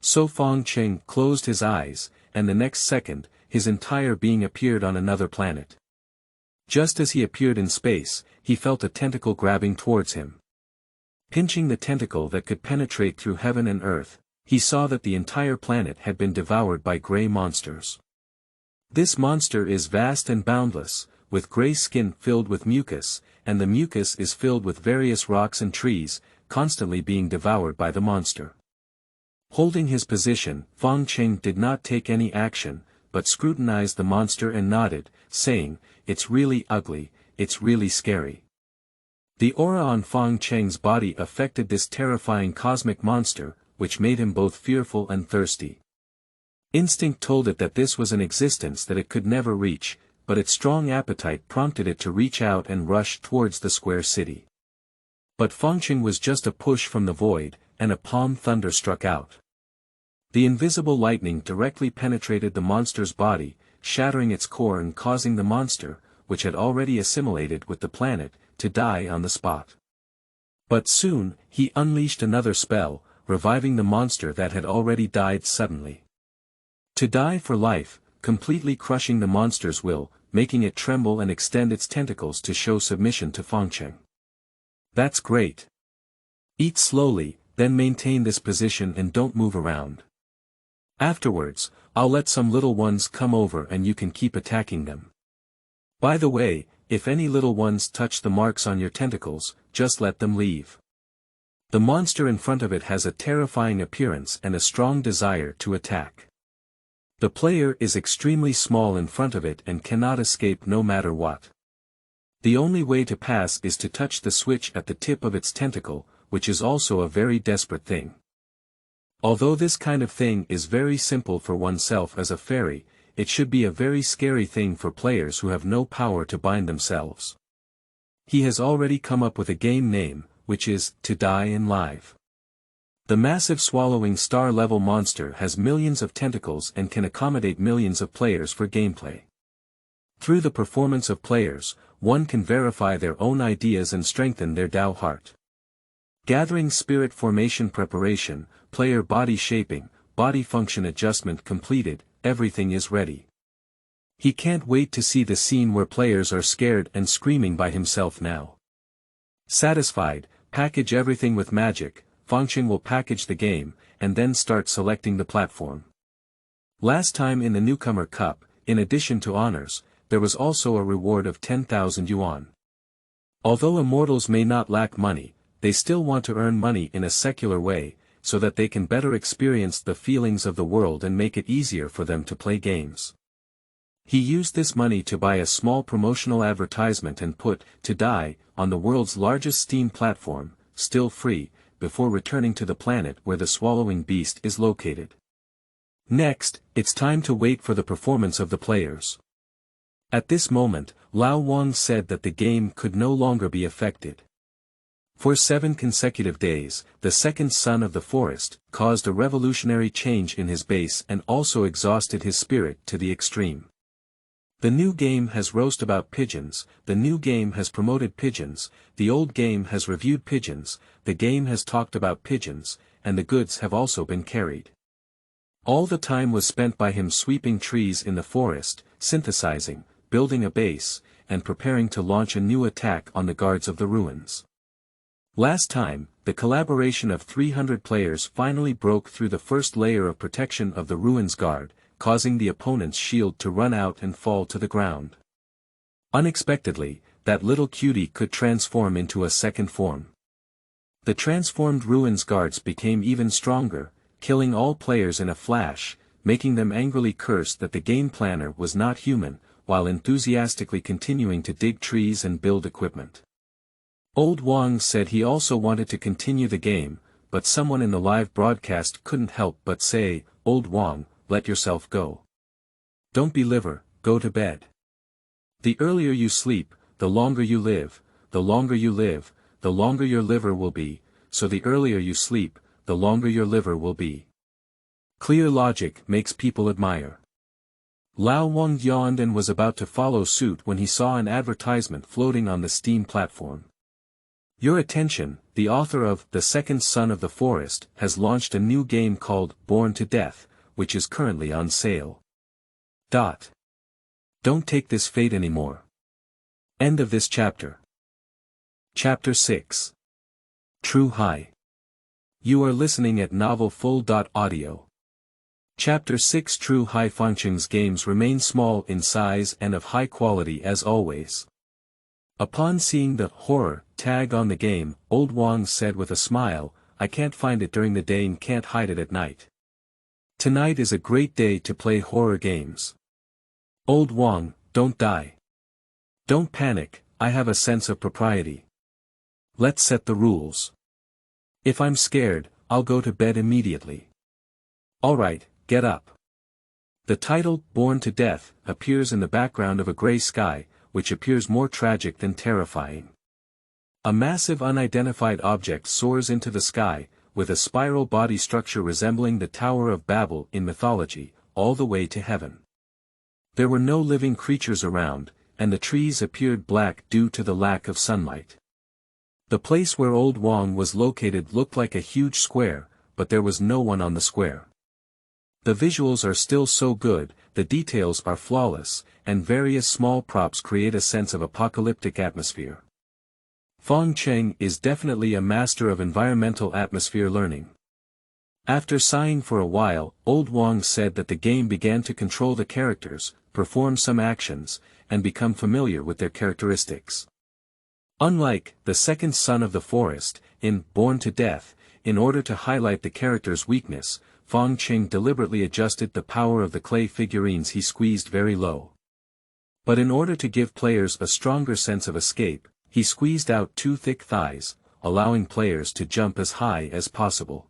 So Fangcheng closed his eyes, and the next second, his entire being appeared on another planet. Just as he appeared in space, he felt a tentacle grabbing towards him. Pinching the tentacle that could penetrate through heaven and earth, he saw that the entire planet had been devoured by gray monsters. This monster is vast and boundless, with gray skin filled with mucus, and the mucus is filled with various rocks and trees, constantly being devoured by the monster. Holding his position, Fangcheng did not take any action, but scrutinized the monster and nodded, saying, "It's really ugly, it's really scary." The aura on Fangcheng's body affected this terrifying cosmic monster, which made him both fearful and thirsty. Instinct told it that this was an existence that it could never reach, but its strong appetite prompted it to reach out and rush towards the square city. But Fangcheng was just a push from the void, and a palm thunder struck out. The invisible lightning directly penetrated the monster's body, shattering its core and causing the monster, which had already assimilated with the planet, to die on the spot. But soon, he unleashed another spell, reviving the monster that had already died suddenly. To die for life, completely crushing the monster's will, making it tremble and extend its tentacles to show submission to Fangcheng. "That's great. Eat slowly, then maintain this position and don't move around. Afterwards, I'll let some little ones come over and you can keep attacking them. By the way, if any little ones touch the marks on your tentacles, just let them leave. The monster in front of it has a terrifying appearance and a strong desire to attack. The player is extremely small in front of it and cannot escape no matter what. The only way to pass is to touch the switch at the tip of its tentacle, which is also a very desperate thing. Although this kind of thing is very simple for oneself as a fairy, it should be a very scary thing for players who have no power to bind themselves. He has already come up with a game name, which is, To Die in Live. The massive swallowing star-level monster has millions of tentacles and can accommodate millions of players for gameplay. Through the performance of players, one can verify their own ideas and strengthen their Tao heart. Gathering spirit formation preparation, player body shaping, body function adjustment completed, everything is ready. He can't wait to see the scene where players are scared and screaming by himself now. Satisfied, package everything with magic. Fangcheng will package the game, and then start selecting the platform. Last time in the Newcomer Cup, in addition to honors, there was also a reward of 10,000 yuan. Although immortals may not lack money, they still want to earn money in a secular way, so that they can better experience the feelings of the world and make it easier for them to play games. He used this money to buy a small promotional advertisement and put To Die on the world's largest Steam platform, still free, before returning to the planet where the swallowing beast is located. Next, it's time to wait for the performance of the players. At this moment, Lao Wang said that the game could no longer be affected. For 7 consecutive days, the second son of the forest caused a revolutionary change in his base and also exhausted his spirit to the extreme. The new game has roast about pigeons, the new game has promoted pigeons, the old game has reviewed pigeons, the game has talked about pigeons, and the goods have also been carried. All the time was spent by him sweeping trees in the forest, synthesizing, building a base, and preparing to launch a new attack on the guards of the ruins. Last time, the collaboration of 300 players finally broke through the first layer of protection of the ruins guard, causing the opponent's shield to run out and fall to the ground. Unexpectedly, that little cutie could transform into a second form. The transformed ruins guards became even stronger, killing all players in a flash, making them angrily curse that the game planner was not human, while enthusiastically continuing to dig trees and build equipment. Old Wang said he also wanted to continue the game, but someone in the live broadcast couldn't help but say, "Old Wang, let yourself go. Don't be liver, go to bed. The earlier you sleep, the longer you live, the longer you live, the longer your liver will be, so the earlier you sleep, the longer your liver will be." Clear logic makes people admire. Lao Wang yawned and was about to follow suit when he saw an advertisement floating on the Steam platform. Your attention, the author of The Second Son of the Forest has launched a new game called Born to Death, which is currently on sale. Don't take this fate anymore. End of this chapter. Chapter 6. True High. You are listening at novelfull.audio. Chapter 6. True High. Fangcheng's games remain small in size and of high quality as always. Upon seeing the horror tag on the game, Old Wang said with a smile, "I can't find it during the day and can't hide it at night. Tonight is a great day to play horror games. Old Wang, don't die. Don't panic, I have a sense of propriety. Let's set the rules. If I'm scared, I'll go to bed immediately. Alright, get up." The title, Born to Death, appears in the background of a gray sky, which appears more tragic than terrifying. A massive unidentified object soars into the sky, with a spiral body structure resembling the Tower of Babel in mythology, all the way to heaven. There were no living creatures around, and the trees appeared black due to the lack of sunlight. The place where Old Wang was located looked like a huge square, but there was no one on the square. The visuals are still so good, the details are flawless, and various small props create a sense of apocalyptic atmosphere. Fangcheng is definitely a master of environmental atmosphere learning. After sighing for a while, Old Wang said that the game began to control the characters, perform some actions, and become familiar with their characteristics. Unlike the second son of the forest, in Born to Death, in order to highlight the character's weakness, Fangcheng deliberately adjusted the power of the clay figurines he squeezed very low. But in order to give players a stronger sense of escape, he squeezed out two thick thighs, allowing players to jump as high as possible.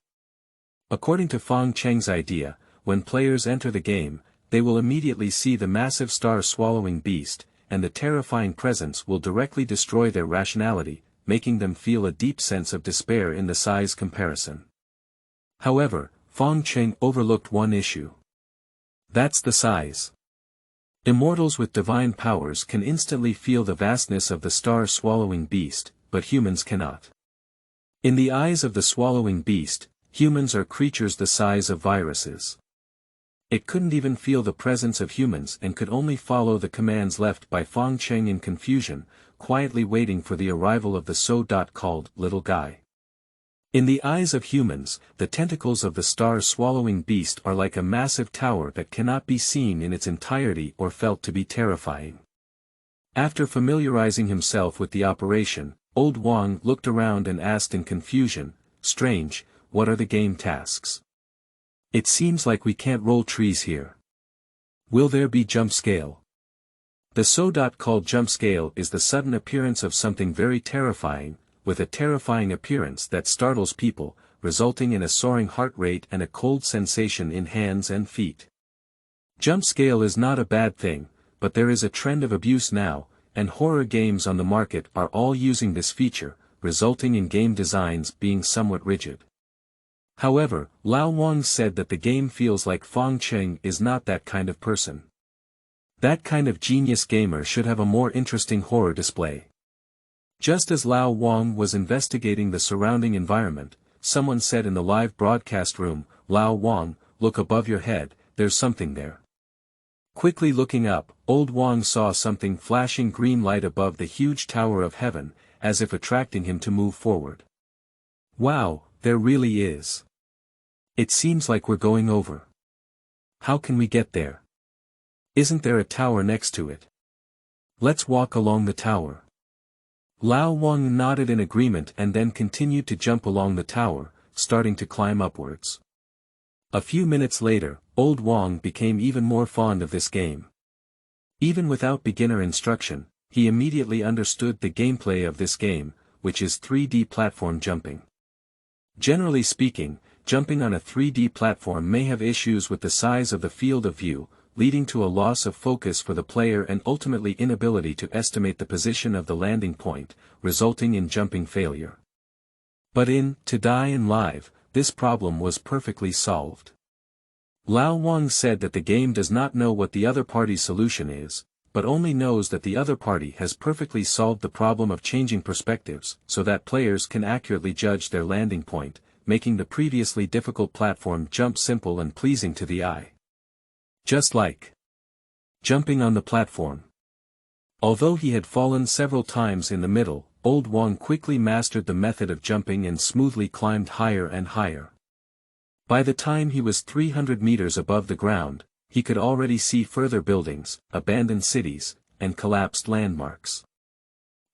According to Fangcheng's idea, when players enter the game, they will immediately see the massive star-swallowing beast, and the terrifying presence will directly destroy their rationality, making them feel a deep sense of despair in the size comparison. However, Fangcheng overlooked one issue. That's the size. Immortals with divine powers can instantly feel the vastness of the star-swallowing beast, but humans cannot. In the eyes of the swallowing beast, humans are creatures the size of viruses. It couldn't even feel the presence of humans and could only follow the commands left by Fangcheng in confusion, quietly waiting for the arrival of the so-called little guy. In the eyes of humans, the tentacles of the star-swallowing beast are like a massive tower that cannot be seen in its entirety or felt to be terrifying. After familiarizing himself with the operation, Old Wang looked around and asked in confusion, "Strange, what are the game tasks? It seems like we can't roll trees here. Will there be jump scale?" The so-called jump scale is the sudden appearance of something very terrifying, with a terrifying appearance that startles people, resulting in a soaring heart rate and a cold sensation in hands and feet. Jump scale is not a bad thing, but there is a trend of abuse now, and horror games on the market are all using this feature, resulting in game designs being somewhat rigid. However, Lao Wang said that the game feels like Fangcheng is not that kind of person. That kind of genius gamer should have a more interesting horror display. Just as Lao Wang was investigating the surrounding environment, someone said in the live broadcast room, "Lao Wang, look above your head, there's something there." Quickly looking up, Old Wang saw something flashing green light above the huge tower of heaven, as if attracting him to move forward. "Wow, there really is. It seems like we're going over. How can we get there? Isn't there a tower next to it? Let's walk along the tower." Lao Wang nodded in agreement and then continued to jump along the tower, starting to climb upwards. A few minutes later, Old Wang became even more fond of this game. Even without beginner instruction, he immediately understood the gameplay of this game, which is 3D platform jumping. Generally speaking, jumping on a 3D platform may have issues with the size of the field of view, leading to a loss of focus for the player and ultimately inability to estimate the position of the landing point, resulting in jumping failure. But in To Die in Live, this problem was perfectly solved. Lao Wang said that the game does not know what the other party's solution is, but only knows that the other party has perfectly solved the problem of changing perspectives so that players can accurately judge their landing point, making the previously difficult platform jump simple and pleasing to the eye. Just like jumping on the platform. Although he had fallen several times in the middle, Old Wang quickly mastered the method of jumping and smoothly climbed higher and higher. By the time he was 300 meters above the ground, he could already see further buildings, abandoned cities, and collapsed landmarks.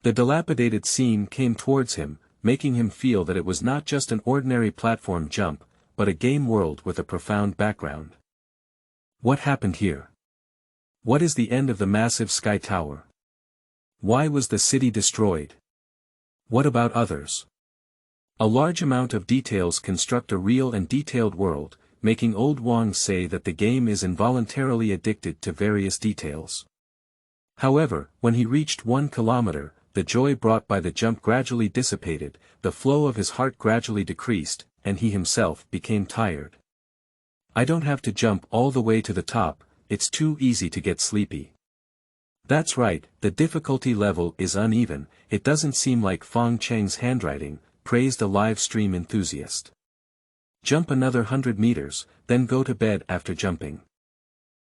The dilapidated scene came towards him, making him feel that it was not just an ordinary platform jump, but a game world with a profound background. What happened here? What is the end of the massive sky tower? Why was the city destroyed? What about others? A large amount of details construct a real and detailed world, making Old Wang say that the game is involuntarily addicted to various details. However, when he reached 1 kilometer, the joy brought by the jump gradually dissipated, the flow of his heart gradually decreased, and he himself became tired. "I don't have to jump all the way to the top, it's too easy to get sleepy." That's right, the difficulty level is uneven, it doesn't seem like Fangcheng's handwriting, praised a live stream enthusiast. Jump another 100 meters, then go to bed after jumping.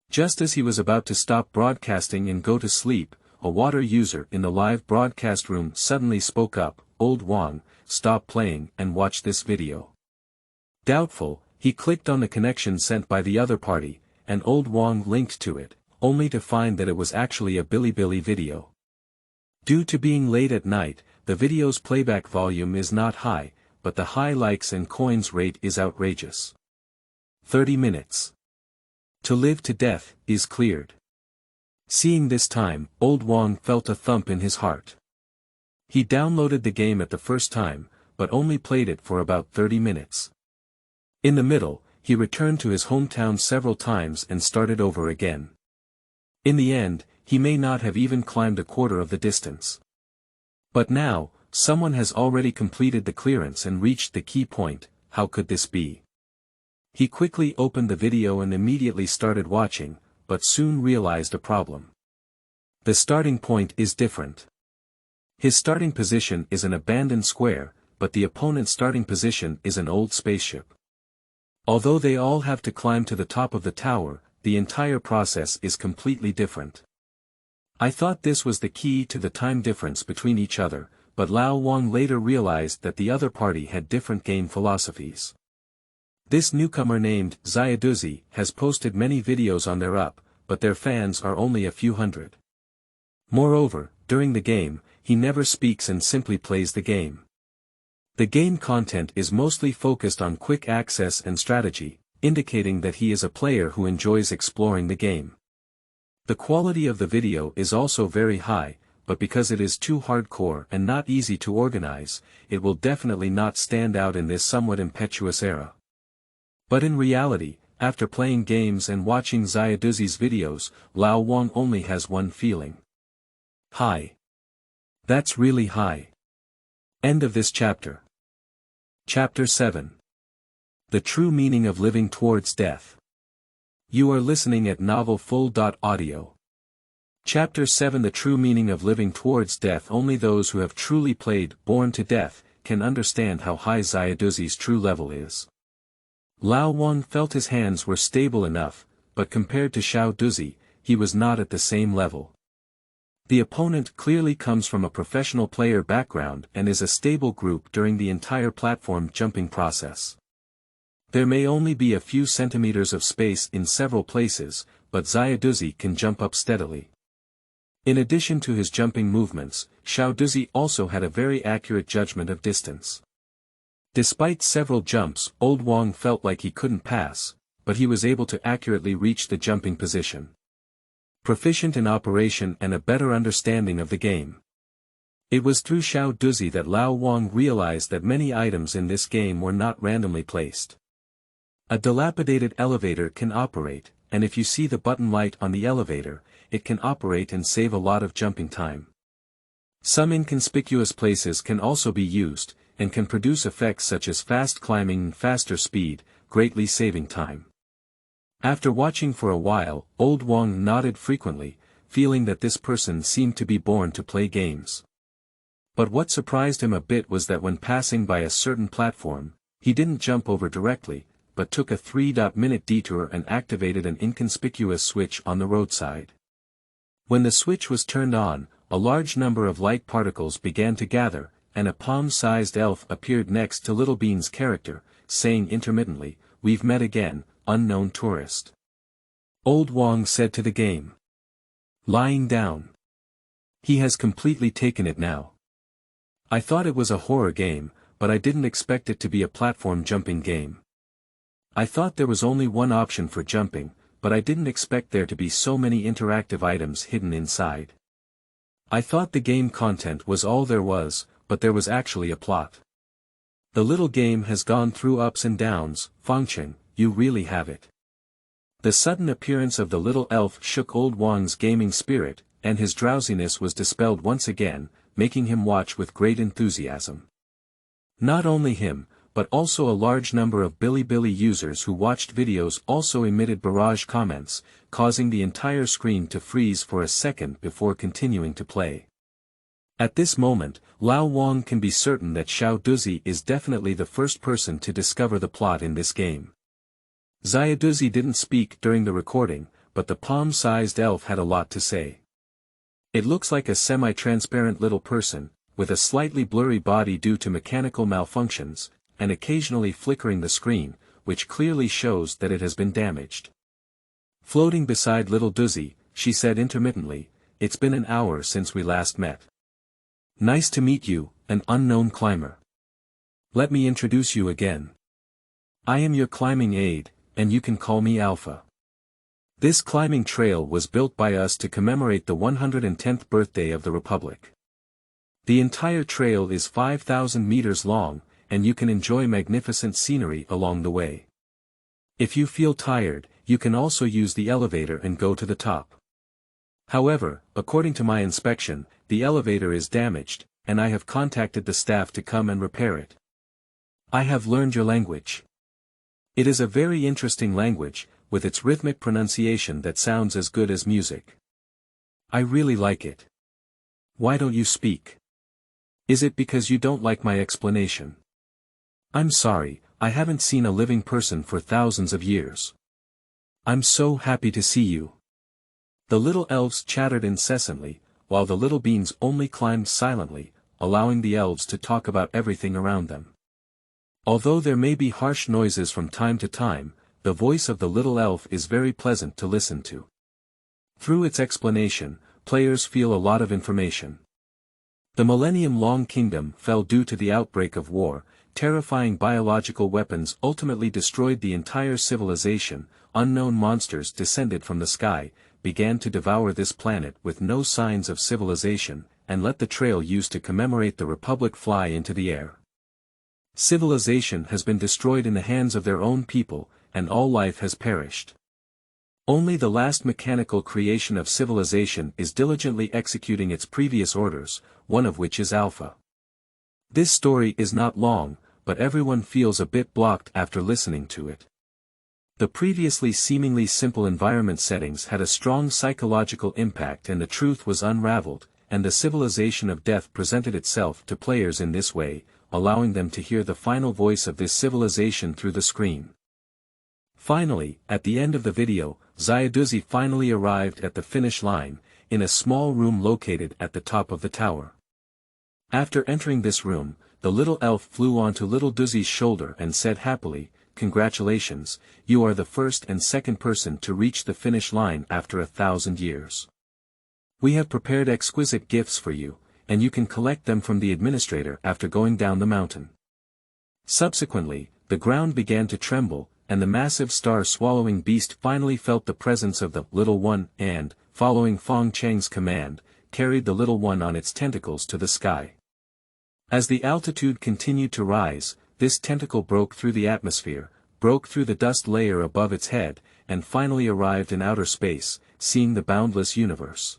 Just as he was about to stop broadcasting and go to sleep, a water user in the live broadcast room suddenly spoke up, "Old Wang, stop playing and watch this video." Doubtful, he clicked on the connection sent by the other party, and Old Wang linked to it, only to find that it was actually a Bilibili video. Due to being late at night, the video's playback volume is not high, but the high likes and coins rate is outrageous. 30 minutes. To live to death is cleared. Seeing this time, Old Wang felt a thump in his heart. He downloaded the game at the first time, but only played it for about 30 minutes. In the middle, he returned to his hometown several times and started over again. In the end, he may not have even climbed a quarter of the distance. But now, someone has already completed the clearance and reached the key point. How could this be? He quickly opened the video and immediately started watching, but soon realized a problem. The starting point is different. His starting position is an abandoned square, but the opponent's starting position is an old spaceship. Although they all have to climb to the top of the tower, the entire process is completely different. I thought this was the key to the time difference between each other, but Lao Wang later realized that the other party had different game philosophies. This newcomer named Xiaoduzi has posted many videos on their up, but their fans are only a few hundred. Moreover, during the game, he never speaks and simply plays the game. The game content is mostly focused on quick access and strategy, indicating that he is a player who enjoys exploring the game. The quality of the video is also very high, but because it is too hardcore and not easy to organize, it will definitely not stand out in this somewhat impetuous era. But in reality, after playing games and watching Xiaoduzi's videos, Lao Wang only has one feeling. High. That's really high. End of this chapter. Chapter 7. The True Meaning of Living Towards Death. You are listening at novelfull.audio. Chapter 7. The True Meaning of Living Towards Death. Only those who have truly played Born to Death can understand how high Xiaoduzi's true level is. Lao Wang felt his hands were stable enough, but compared to Xiaoduzi, he was not at the same level. The opponent clearly comes from a professional player background and is a stable group during the entire platform jumping process. There may only be a few centimeters of space in several places, but Xiaoduzi can jump up steadily. In addition to his jumping movements, Xiaoduzi also had a very accurate judgment of distance. Despite several jumps, Old Wang felt like he couldn't pass, but he was able to accurately reach the jumping position. Proficient in operation and a better understanding of the game. It was through Xiaoduzi that Lao Wang realized that many items in this game were not randomly placed. A dilapidated elevator can operate, and if you see the button light on the elevator, it can operate and save a lot of jumping time. Some inconspicuous places can also be used, and can produce effects such as fast climbing and faster speed, greatly saving time. After watching for a while, Old Wang nodded frequently, feeling that this person seemed to be born to play games. But what surprised him a bit was that when passing by a certain platform, he didn't jump over directly, but took a 3-minute detour and activated an inconspicuous switch on the roadside. When the switch was turned on, a large number of light particles began to gather, and a palm-sized elf appeared next to Little Bean's character, saying intermittently, "We've met again, unknown tourist." Old Wang said to the game. Lying down. He has completely taken it now. I thought it was a horror game, but I didn't expect it to be a platform jumping game. I thought there was only one option for jumping, but I didn't expect there to be so many interactive items hidden inside. I thought the game content was all there was, but there was actually a plot. The little game has gone through ups and downs. Fangcheng, you really have it. The sudden appearance of the little elf shook Old Wang's gaming spirit, and his drowsiness was dispelled once again, making him watch with great enthusiasm. Not only him, but also a large number of Bilibili users who watched videos also emitted barrage comments, causing the entire screen to freeze for a second before continuing to play. At this moment, Lao Wang can be certain that Xiaoduzi is definitely the first person to discover the plot in this game. Xiaoduzi didn't speak during the recording, but the palm-sized elf had a lot to say. It looks like a semi-transparent little person, with a slightly blurry body due to mechanical malfunctions, and occasionally flickering the screen, which clearly shows that it has been damaged. Floating beside little Duzzy, she said intermittently, "It's been an hour since we last met. Nice to meet you, an unknown climber. Let me introduce you again. I am your climbing aide, and you can call me Alpha. This climbing trail was built by us to commemorate the 110th birthday of the Republic. The entire trail is 5,000 meters long, and you can enjoy magnificent scenery along the way. If you feel tired, you can also use the elevator and go to the top. However, according to my inspection, the elevator is damaged, and I have contacted the staff to come and repair it. I have learned your language. It is a very interesting language, with its rhythmic pronunciation that sounds as good as music. I really like it. Why don't you speak? Is it because you don't like my explanation? I'm sorry, I haven't seen a living person for thousands of years. I'm so happy to see you." The little elves chattered incessantly, while the little beans only climbed silently, allowing the elves to talk about everything around them. Although there may be harsh noises from time to time, the voice of the little elf is very pleasant to listen to. Through its explanation, players feel a lot of information. The millennium-long kingdom fell due to the outbreak of war. Terrifying biological weapons ultimately destroyed the entire civilization. Unknown monsters descended from the sky, began to devour this planet with no signs of civilization, and let the trail used to commemorate the Republic fly into the air. Civilization has been destroyed in the hands of their own people, and all life has perished. Only the last mechanical creation of civilization is diligently executing its previous orders, one of which is Alpha. This story is not long, but everyone feels a bit blocked after listening to it. The previously seemingly simple environment settings had a strong psychological impact, and the truth was unraveled, and the civilization of death presented itself to players in this way, allowing them to hear the final voice of this civilization through the screen. Finally, at the end of the video, Xiaoduzi finally arrived at the finish line, in a small room located at the top of the tower. After entering this room, the little elf flew onto little Duzzy's shoulder and said happily, "Congratulations, you are the first and second person to reach the finish line after 1,000 years. We have prepared exquisite gifts for you, and you can collect them from the administrator after going down the mountain." Subsequently, the ground began to tremble, and the massive star-swallowing beast finally felt the presence of the little one and, following Fangcheng's command, carried the little one on its tentacles to the sky. As the altitude continued to rise, this tentacle broke through the atmosphere, broke through the dust layer above its head, and finally arrived in outer space, seeing the boundless universe.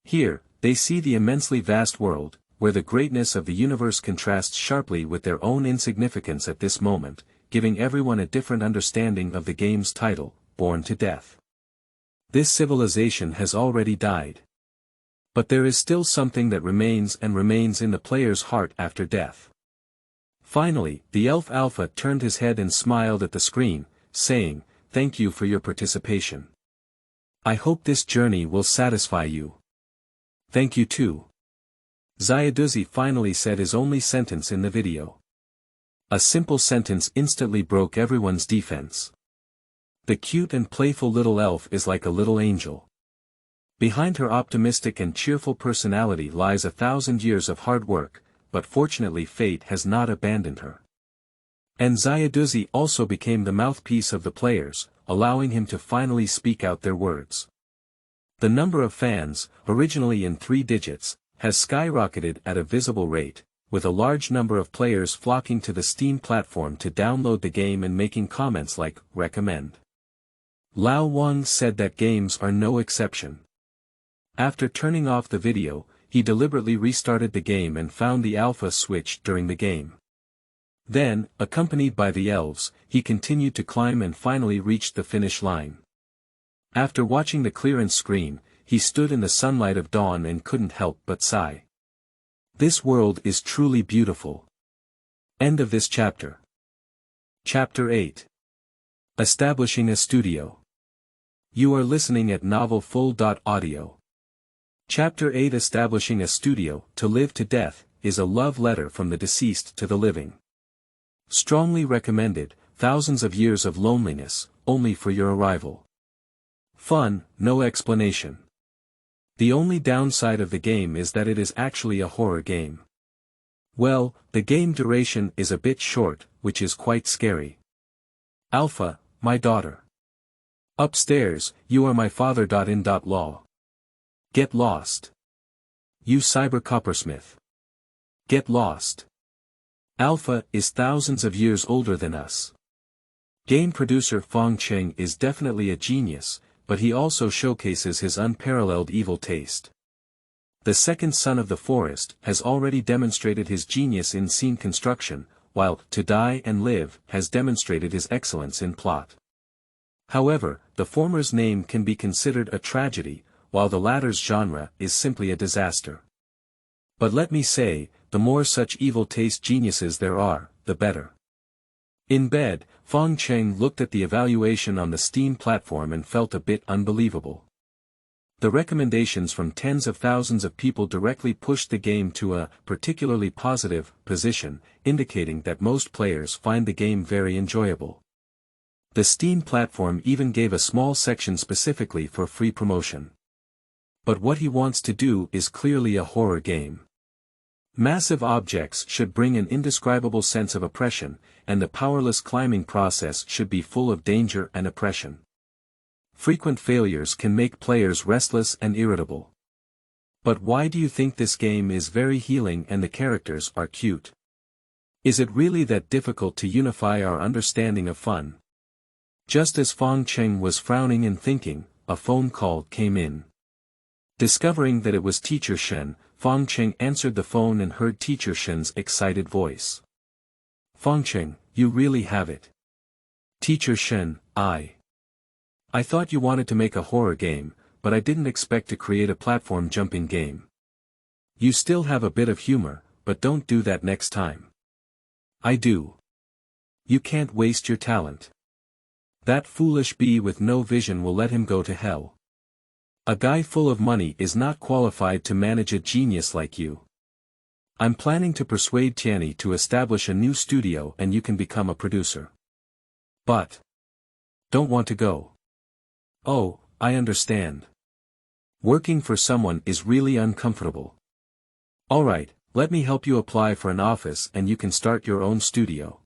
Here, they see the immensely vast world, where the greatness of the universe contrasts sharply with their own insignificance at this moment, giving everyone a different understanding of the game's title, Born to Death. This civilization has already died. But there is still something that remains in the player's heart after death. Finally, the elf Alpha turned his head and smiled at the screen, saying, "Thank you for your participation. I hope this journey will satisfy you." "Thank you too." Xiaoduzi finally said his only sentence in the video. A simple sentence instantly broke everyone's defense. The cute and playful little elf is like a little angel. Behind her optimistic and cheerful personality lies 1,000 years of hard work, but fortunately fate has not abandoned her. And Xiaoduzi also became the mouthpiece of the players, allowing him to finally speak out their words. The number of fans, originally in 3 digits, has skyrocketed at a visible rate, with a large number of players flocking to the Steam platform to download the game and making comments like, "Recommend." Lao Wang said that games are no exception. After turning off the video, he deliberately restarted the game and found the alpha switch during the game. Then, accompanied by the elves, he continued to climb and finally reached the finish line. After watching the clearance screen, he stood in the sunlight of dawn and couldn't help but sigh. This world is truly beautiful. End of this chapter. Chapter 8. Establishing a studio. You are listening at novelfull.audio. Chapter 8 Establishing a Studio to Live to Death is a love letter from the deceased to the living. Strongly recommended, thousands of years of loneliness, only for your arrival. Fun, no explanation. The only downside of the game is that it is actually a horror game. Well, the game duration is a bit short, which is quite scary. Alpha, my daughter. Upstairs, you are my father. In law. Get lost. You cyber coppersmith. Get lost. Alpha is thousands of years older than us. Game producer Fangcheng is definitely a genius, but he also showcases his unparalleled evil taste. The second son of the forest has already demonstrated his genius in scene construction, while To Die and Live has demonstrated his excellence in plot. However, the former's name can be considered a tragedy, while the latter's genre is simply a disaster. But let me say, the more such evil taste geniuses there are, the better. In bed, Fangcheng looked at the evaluation on the Steam platform and felt a bit unbelievable. The recommendations from tens of thousands of people directly pushed the game to a particularly positive position, indicating that most players find the game very enjoyable. The Steam platform even gave a small section specifically for free promotion. But what he wants to do is clearly a horror game. Massive objects should bring an indescribable sense of oppression, and the powerless climbing process should be full of danger and oppression. Frequent failures can make players restless and irritable. But why do you think this game is very healing and the characters are cute? Is it really that difficult to unify our understanding of fun? Just as Fangcheng was frowning and thinking, a phone call came in. Discovering that it was Teacher Shen, Fangcheng answered the phone and heard Teacher Shen's excited voice. Fangcheng, you really have it. Teacher Shen, I thought you wanted to make a horror game, but I didn't expect to create a platform jumping game. You still have a bit of humor, but don't do that next time. I do. You can't waste your talent. That foolish bee with no vision will let him go to hell. A guy full of money is not qualified to manage a genius like you. I'm planning to persuade Tianyi to establish a new studio and you can become a producer. But don't want to go. Oh, I understand. Working for someone is really uncomfortable. Alright, let me help you apply for an office and you can start your own studio.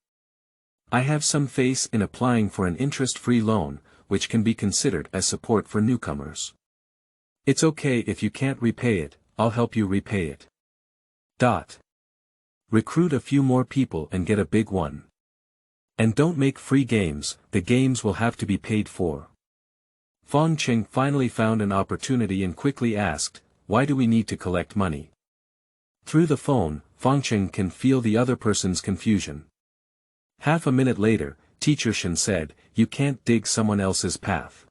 I have some faith in applying for an interest-free loan, which can be considered as support for newcomers. It's okay if you can't repay it, I'll help you repay it. Recruit a few more people and get a big one. And don't make free games, the games will have to be paid for. Fangcheng finally found an opportunity and quickly asked, why do we need to collect money? Through the phone, Fangcheng can feel the other person's confusion. Half a minute later, Teacher Shen said, you can't dig someone else's path.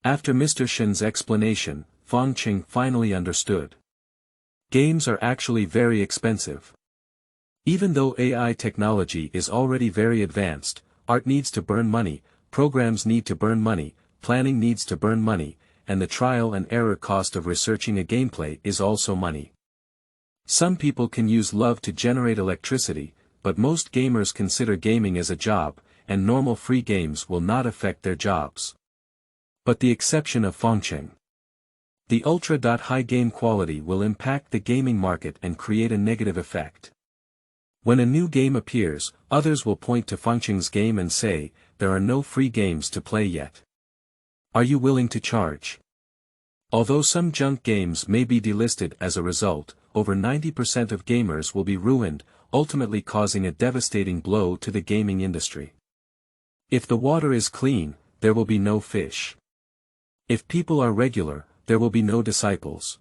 After Mr. Shen's explanation, Fangcheng finally understood. Games are actually very expensive. Even though AI technology is already very advanced, art needs to burn money, programs need to burn money, planning needs to burn money, and the trial and error cost of researching a gameplay is also money. Some people can use love to generate electricity, but most gamers consider gaming as a job, and normal free games will not affect their jobs. But the exception of Fangcheng. The ultra-high game quality will impact the gaming market and create a negative effect. When a new game appears, others will point to Fangcheng's game and say, there are no free games to play yet. Are you willing to charge? Although some junk games may be delisted as a result, over 90% of gamers will be ruined, ultimately causing a devastating blow to the gaming industry. If the water is clean, there will be no fish. If people are regular, there will be no disciples.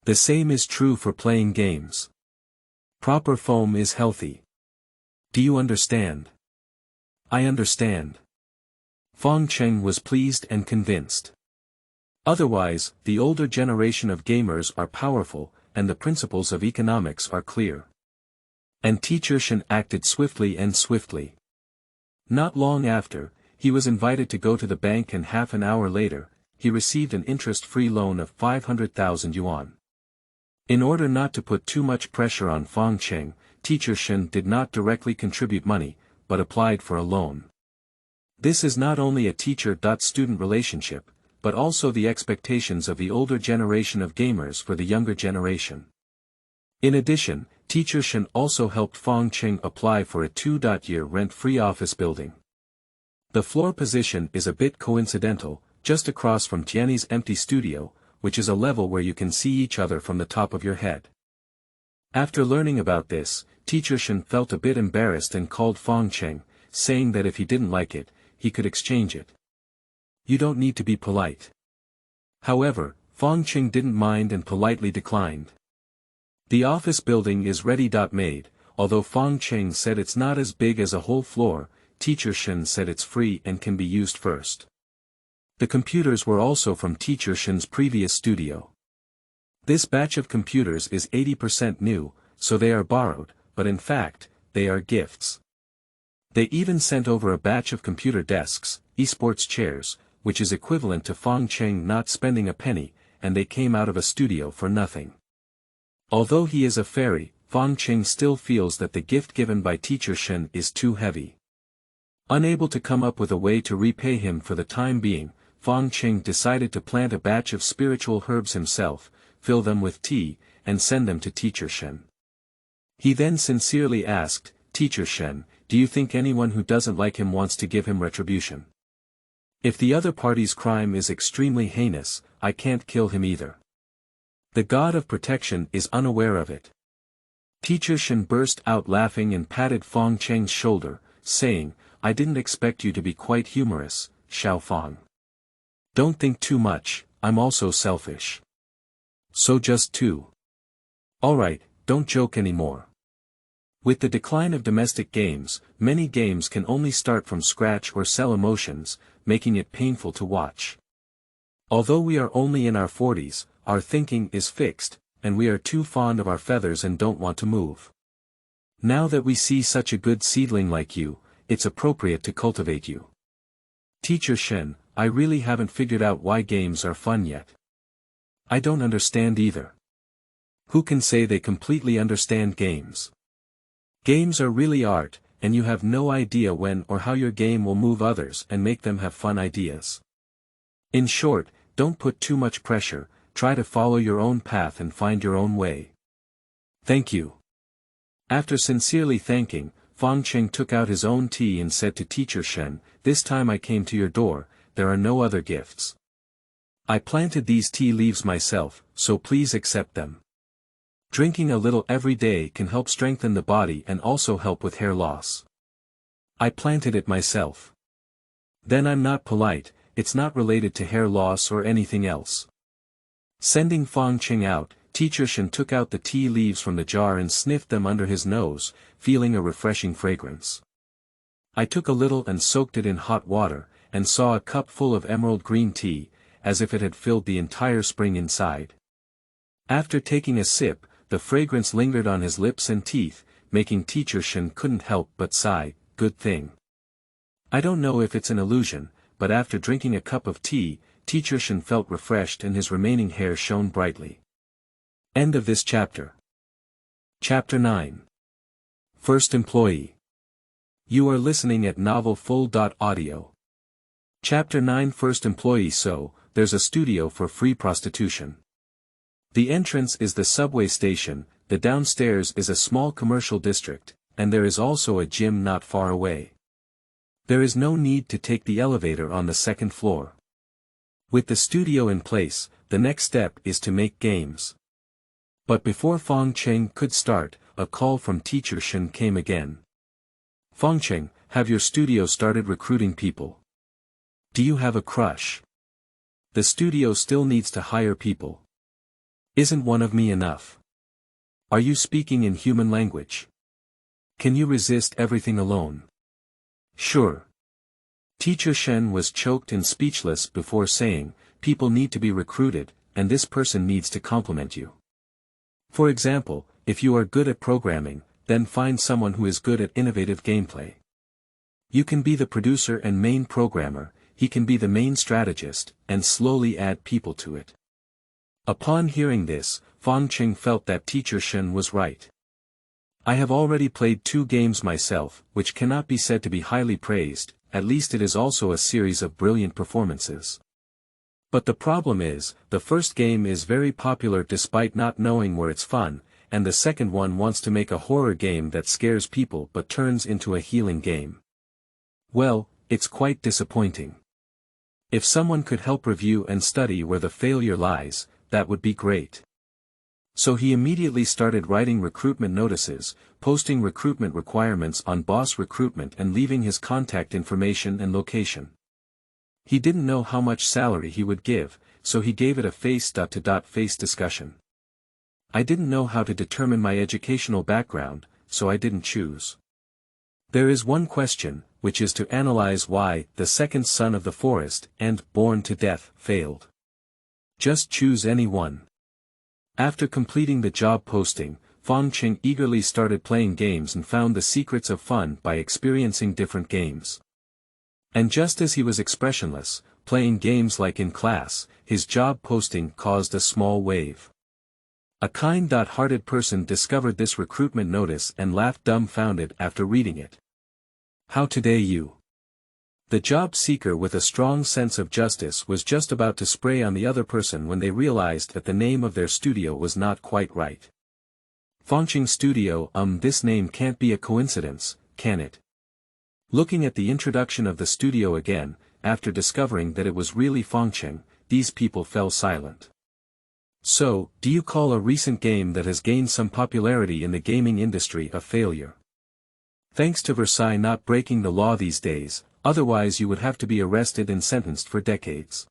The same is true for playing games. Proper foam is healthy. Do you understand? I understand. Fangcheng was pleased and convinced. Otherwise, the older generation of gamers are powerful, and the principles of economics are clear. And Teacher Shen acted swiftly and swiftly. Not long after, he was invited to go to the bank and half an hour later, he received an interest-free loan of 500,000 yuan. In order not to put too much pressure on Fangcheng, teacher Shen did not directly contribute money, but applied for a loan. This is not only a teacher-student relationship, but also the expectations of the older generation of gamers for the younger generation. In addition, teacher Shen also helped Fangcheng apply for a 2-year rent-free office building. The floor position is a bit coincidental, just across from Tiany's empty studio, which is a level where you can see each other from the top of your head. After learning about this, teacher Shen felt a bit embarrassed and called Fangcheng, saying that if he didn't like it, he could exchange it. You don't need to be polite. However, Fangcheng didn't mind and politely declined. The office building is ready-made, although Fangcheng said it's not as big as a whole floor, teacher Shen said it's free and can be used first. The computers were also from teacher Shen's previous studio. This batch of computers is 80% new, so they are borrowed, but in fact, they are gifts. They even sent over a batch of computer desks, esports chairs, which is equivalent to Fangcheng not spending a penny, and they came out of a studio for nothing. Although he is a fairy, Fangcheng still feels that the gift given by teacher Shen is too heavy. Unable to come up with a way to repay him for the time being, Fangcheng decided to plant a batch of spiritual herbs himself, fill them with tea, and send them to teacher Shen. He then sincerely asked, "Teacher Shen, do you think anyone who doesn't like him wants to give him retribution? If the other party's crime is extremely heinous, I can't kill him either." The god of protection is unaware of it. Teacher Shen burst out laughing and patted Fangcheng's shoulder, saying, "I didn't expect you to be quite humorous, Xiao Fang. Don't think too much, I'm also selfish. So just two. Alright, don't joke anymore." With the decline of domestic games, many games can only start from scratch or sell emotions, making it painful to watch. Although we are only in our 40s, our thinking is fixed, and we are too fond of our feathers and don't want to move. Now that we see such a good seedling like you, it's appropriate to cultivate you. Teacher Shen, I really haven't figured out why games are fun yet. I don't understand either. Who can say they completely understand games? Games are really art, and you have no idea when or how your game will move others and make them have fun ideas. In short, don't put too much pressure, try to follow your own path and find your own way. Thank you. After sincerely thanking, Fangcheng took out his own tea and said to teacher Shen, "This time I came to your door, there are no other gifts. I planted these tea leaves myself, so please accept them. Drinking a little every day can help strengthen the body and also help with hair loss. I planted it myself. Then I'm not polite, it's not related to hair loss or anything else." Sending Fangcheng out, teacher Shen took out the tea leaves from the jar and sniffed them under his nose, feeling a refreshing fragrance. "I took a little and soaked it in hot water, and saw a cup full of emerald green tea, as if it had filled the entire spring inside. After taking a sip, the fragrance lingered on his lips and teeth, making teacher Shen couldn't help but sigh, good thing. I don't know if it's an illusion, but after drinking a cup of tea, teacher Shen felt refreshed and his remaining hair shone brightly. End of this chapter. Chapter 9. First Employee. You are listening at novelfull.audio. Chapter 9 First Employee. So, there's a studio for free prostitution. The entrance is the subway station, the downstairs is a small commercial district, and there is also a gym not far away. There is no need to take the elevator on the second floor. With the studio in place, the next step is to make games. But before Fangcheng could start, a call from teacher Shen came again. "Fangcheng, have your studio started recruiting people? Do you have a crush? The studio still needs to hire people. Isn't one of me enough? Are you speaking in human language? Can you resist everything alone?" "Sure." Teacher Shen was choked and speechless before saying, "People need to be recruited, and this person needs to compliment you. For example, if you are good at programming, then find someone who is good at innovative gameplay. You can be the producer and main programmer, he can be the main strategist, and slowly add people to it. Upon hearing this, Fangcheng felt that Teacher Shen was right. I have already played 2 games myself, which cannot be said to be highly praised, at least it is also a series of brilliant performances. But the problem is, the first game is very popular despite not knowing where it's fun, and the second one wants to make a horror game that scares people but turns into a healing game. Well, it's quite disappointing. If someone could help review and study where the failure lies, that would be great. So he immediately started writing recruitment notices, posting recruitment requirements on Boss Recruitment and leaving his contact information and location. He didn't know how much salary he would give, so he gave it a face-to-face discussion. I didn't know how to determine my educational background, so I didn't choose. There is one question, which is to analyze why The Second Son of the Forest and Born to Death failed. Just choose any one. After completing the job posting, Fangcheng eagerly started playing games and found the secrets of fun by experiencing different games. And just as he was expressionless, playing games like in class, his job posting caused a small wave. A kind-hearted person discovered this recruitment notice and laughed dumbfounded after reading it. How today you? The job seeker with a strong sense of justice was just about to spray on the other person when they realized that the name of their studio was not quite right. Fangcheng Studio, this name can't be a coincidence, can it? Looking at the introduction of the studio again, after discovering that it was really Fangcheng, these people fell silent. So, do you call a recent game that has gained some popularity in the gaming industry a failure? Thanks to Versailles not breaking the law these days, otherwise you would have to be arrested and sentenced for decades.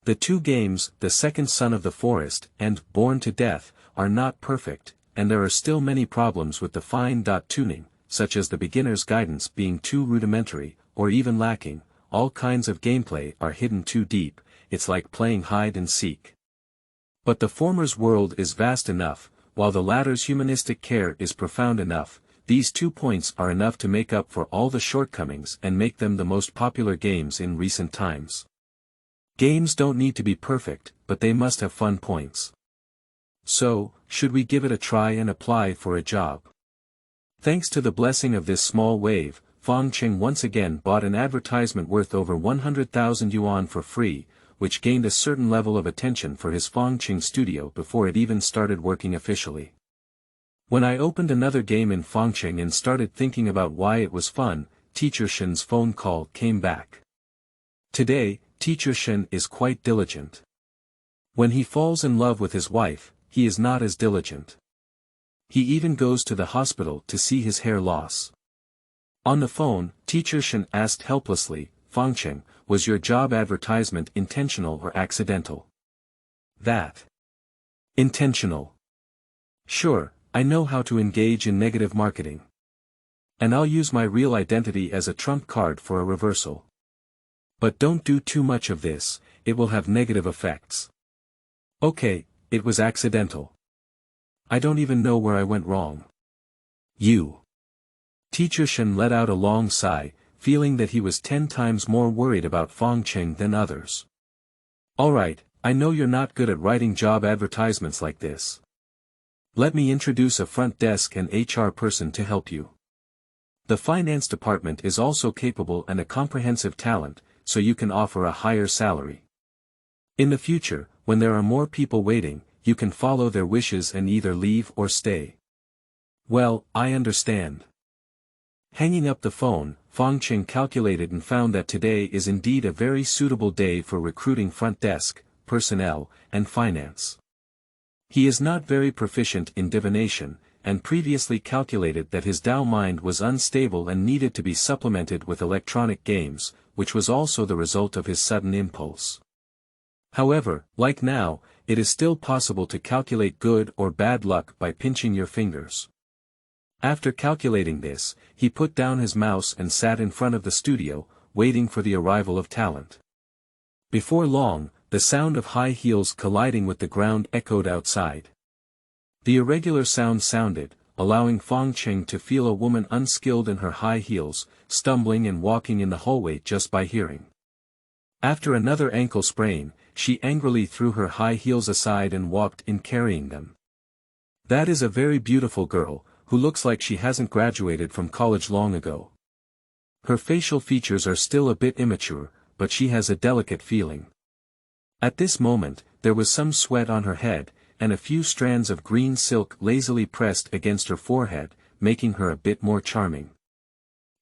The 2 games, The Second Son of the Forest and Born to Death, are not perfect, and there are still many problems with the fine-tuning, such as the beginner's guidance being too rudimentary, or even lacking. All kinds of gameplay are hidden too deep, it's like playing hide and seek. But the former's world is vast enough, while the latter's humanistic care is profound enough. These 2 points are enough to make up for all the shortcomings and make them the most popular games in recent times. Games don't need to be perfect, but they must have fun points. So, should we give it a try and apply for a job? Thanks to the blessing of this small wave, Fangcheng once again bought an advertisement worth over 100,000 yuan for free, which gained a certain level of attention for his Fangcheng studio before it even started working officially. When I opened another game in Fangcheng and started thinking about why it was fun, Teacher Shen's phone call came back. Today, Teacher Shen is quite diligent. When he falls in love with his wife, he is not as diligent. He even goes to the hospital to see his hair loss. On the phone, Teacher Shen asked helplessly, Fangcheng, was your job advertisement intentional or accidental? That. Intentional. Sure, I know how to engage in negative marketing. And I'll use my real identity as a trump card for a reversal. But don't do too much of this, it will have negative effects. Okay, it was accidental. I don't even know where I went wrong. You. Teacher Shen let out a long sigh, feeling that he was 10 times more worried about Fangcheng than others. Alright, I know you're not good at writing job advertisements like this. Let me introduce a front desk and HR person to help you. The finance department is also capable and a comprehensive talent, so you can offer a higher salary. In the future, when there are more people waiting, you can follow their wishes and either leave or stay. Well, I understand. Hanging up the phone, Fangcheng calculated and found that today is indeed a very suitable day for recruiting front desk, personnel, and finance. He is not very proficient in divination, and previously calculated that his Dao mind was unstable and needed to be supplemented with electronic games, which was also the result of his sudden impulse. However, like now, it is still possible to calculate good or bad luck by pinching your fingers. After calculating this, he put down his mouse and sat in front of the studio, waiting for the arrival of talent. Before long, the sound of high heels colliding with the ground echoed outside. The irregular sound sounded, allowing Fangcheng to feel a woman unskilled in her high heels, stumbling and walking in the hallway just by hearing. After another ankle sprain, she angrily threw her high heels aside and walked in carrying them. That is a very beautiful girl, who looks like she hasn't graduated from college long ago. Her facial features are still a bit immature, but she has a delicate feeling. At this moment, there was some sweat on her head, and a few strands of green silk lazily pressed against her forehead, making her a bit more charming.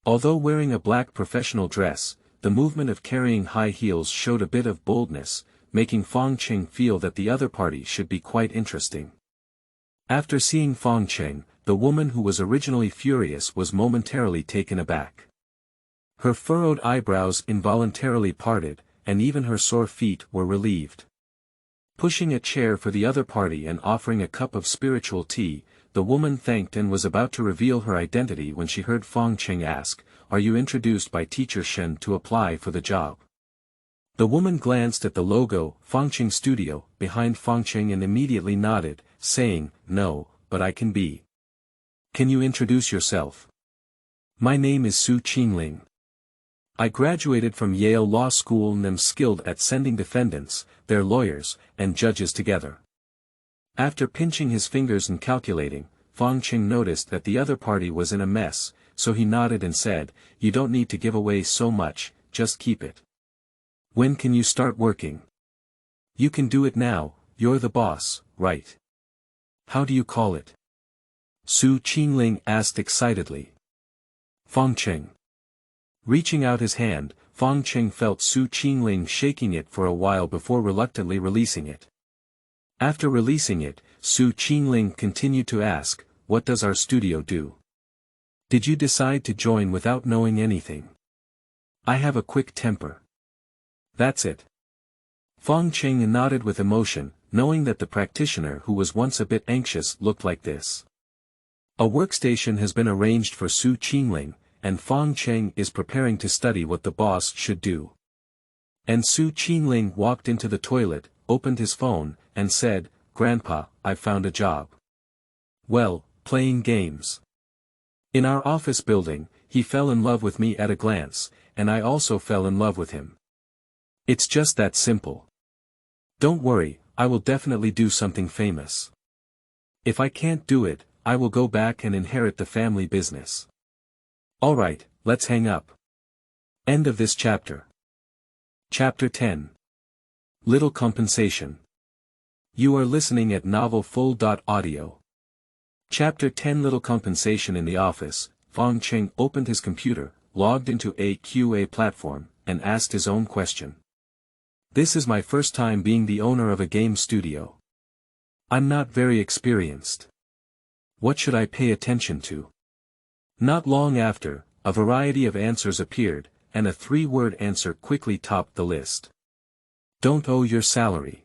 Although wearing a black professional dress, the movement of carrying high heels showed a bit of boldness, making Fangcheng feel that the other party should be quite interesting. After seeing Fangcheng, the woman who was originally furious was momentarily taken aback. Her furrowed eyebrows involuntarily parted, and even her sore feet were relieved. Pushing a chair for the other party and offering a cup of spiritual tea, the woman thanked and was about to reveal her identity when she heard Fangcheng ask, "Are you introduced by Teacher Shen to apply for the job?" The woman glanced at the logo, Fangcheng Studio, behind Fangcheng and immediately nodded, saying, "No, but I can be." "Can you introduce yourself?" "My name is Su Qingling. I graduated from Yale Law School and am skilled at sending defendants, their lawyers, and judges together." After pinching his fingers and calculating, Fangcheng noticed that the other party was in a mess, so he nodded and said, "You don't need to give away so much, just keep it." "When can you start working?" "You can do it now, you're the boss, right?" "How do you call it?" Su Qingling asked excitedly. "Fangcheng." Reaching out his hand, Fangcheng felt Su Qingling shaking it for a while before reluctantly releasing it. After releasing it, Su Qingling continued to ask, "What does our studio do? Did you decide to join without knowing anything?" "I have a quick temper. That's it." Fangcheng nodded with emotion, knowing that the practitioner who was once a bit anxious looked like this. A workstation has been arranged for Su Qingling, and Fangcheng is preparing to study what the boss should do. And Su Qingling walked into the toilet, opened his phone, and said, "Grandpa, I've found a job." "Well, playing games. In our office building, he fell in love with me at a glance, and I also fell in love with him. It's just that simple. Don't worry, I will definitely do something famous. If I can't do it, I will go back and inherit the family business. Alright, let's hang up." End of this chapter. Chapter 10. Little Compensation. You are listening at novelfull.audio. Chapter 10. Little Compensation. In the office, Fangcheng opened his computer, logged into a QA platform, and asked his own question. "This is my first time being the owner of a game studio. I'm not very experienced. What should I pay attention to?" Not long after, a variety of answers appeared, and a 3-word answer quickly topped the list. "Don't owe your salary."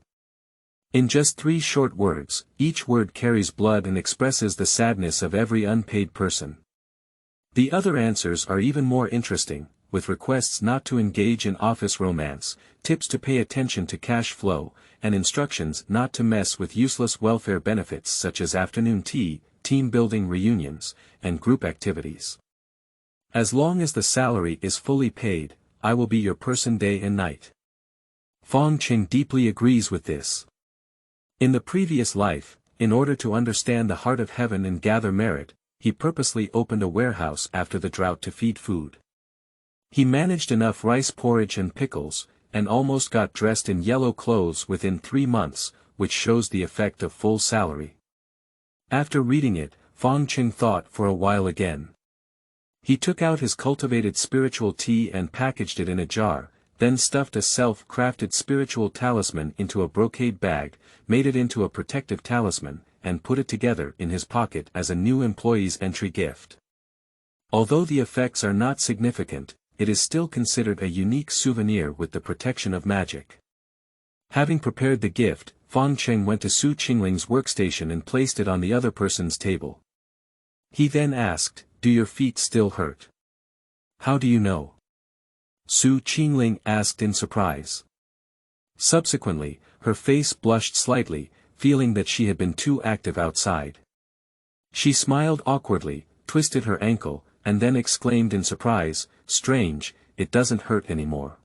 In just 3 short words, each word carries blood and expresses the sadness of every unpaid person. The other answers are even more interesting, with requests not to engage in office romance, tips to pay attention to cash flow, and instructions not to mess with useless welfare benefits such as afternoon tea, team-building reunions, and group activities. "As long as the salary is fully paid, I will be your person day and night." Fangcheng deeply agrees with this. In the previous life, in order to understand the heart of heaven and gather merit, he purposely opened a warehouse after the drought to feed food. He managed enough rice porridge and pickles, and almost got dressed in yellow clothes within 3 months, which shows the effect of full salary. After reading it, Fangcheng thought for a while again. He took out his cultivated spiritual tea and packaged it in a jar, then stuffed a self-crafted spiritual talisman into a brocade bag, made it into a protective talisman, and put it together in his pocket as a new employee's entry gift. Although the effects are not significant, it is still considered a unique souvenir with the protection of magic. Having prepared the gift, Fangcheng went to Su Qingling's workstation and placed it on the other person's table. He then asked, "Do your feet still hurt?" "How do you know?" Su Qingling asked in surprise. Subsequently, her face blushed slightly, feeling that she had been too active outside. She smiled awkwardly, twisted her ankle, and then exclaimed in surprise, "Strange, it doesn't hurt anymore."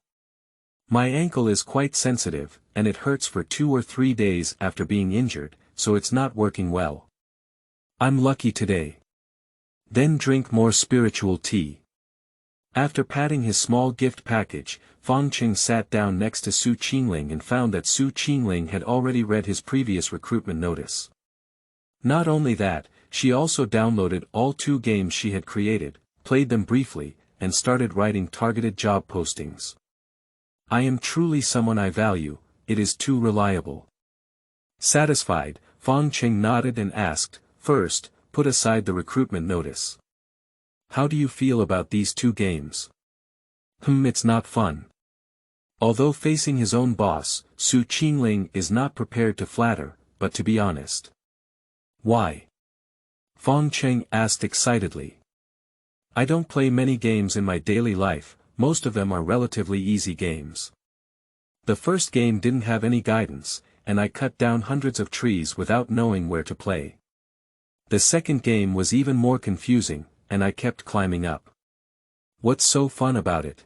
My ankle is quite sensitive, and it hurts for 2 or 3 days after being injured, so it's not working well. I'm lucky today. Then drink more spiritual tea. After patting his small gift package, Fangcheng sat down next to Su Qingling and found that Su Qingling had already read his previous recruitment notice. Not only that, she also downloaded all 2 games she had created, played them briefly, and started writing targeted job postings. I am truly someone I value, it is too reliable. Satisfied, Fangcheng nodded and asked, first, put aside the recruitment notice. How do you feel about these 2 games? It's not fun. Although facing his own boss, Su Qingling is not prepared to flatter, but to be honest. Why? Fangcheng asked excitedly. I don't play many games in my daily life, most of them are relatively easy games. The first game didn't have any guidance, and I cut down hundreds of trees without knowing where to play. The second game was even more confusing, and I kept climbing up. What's so fun about it?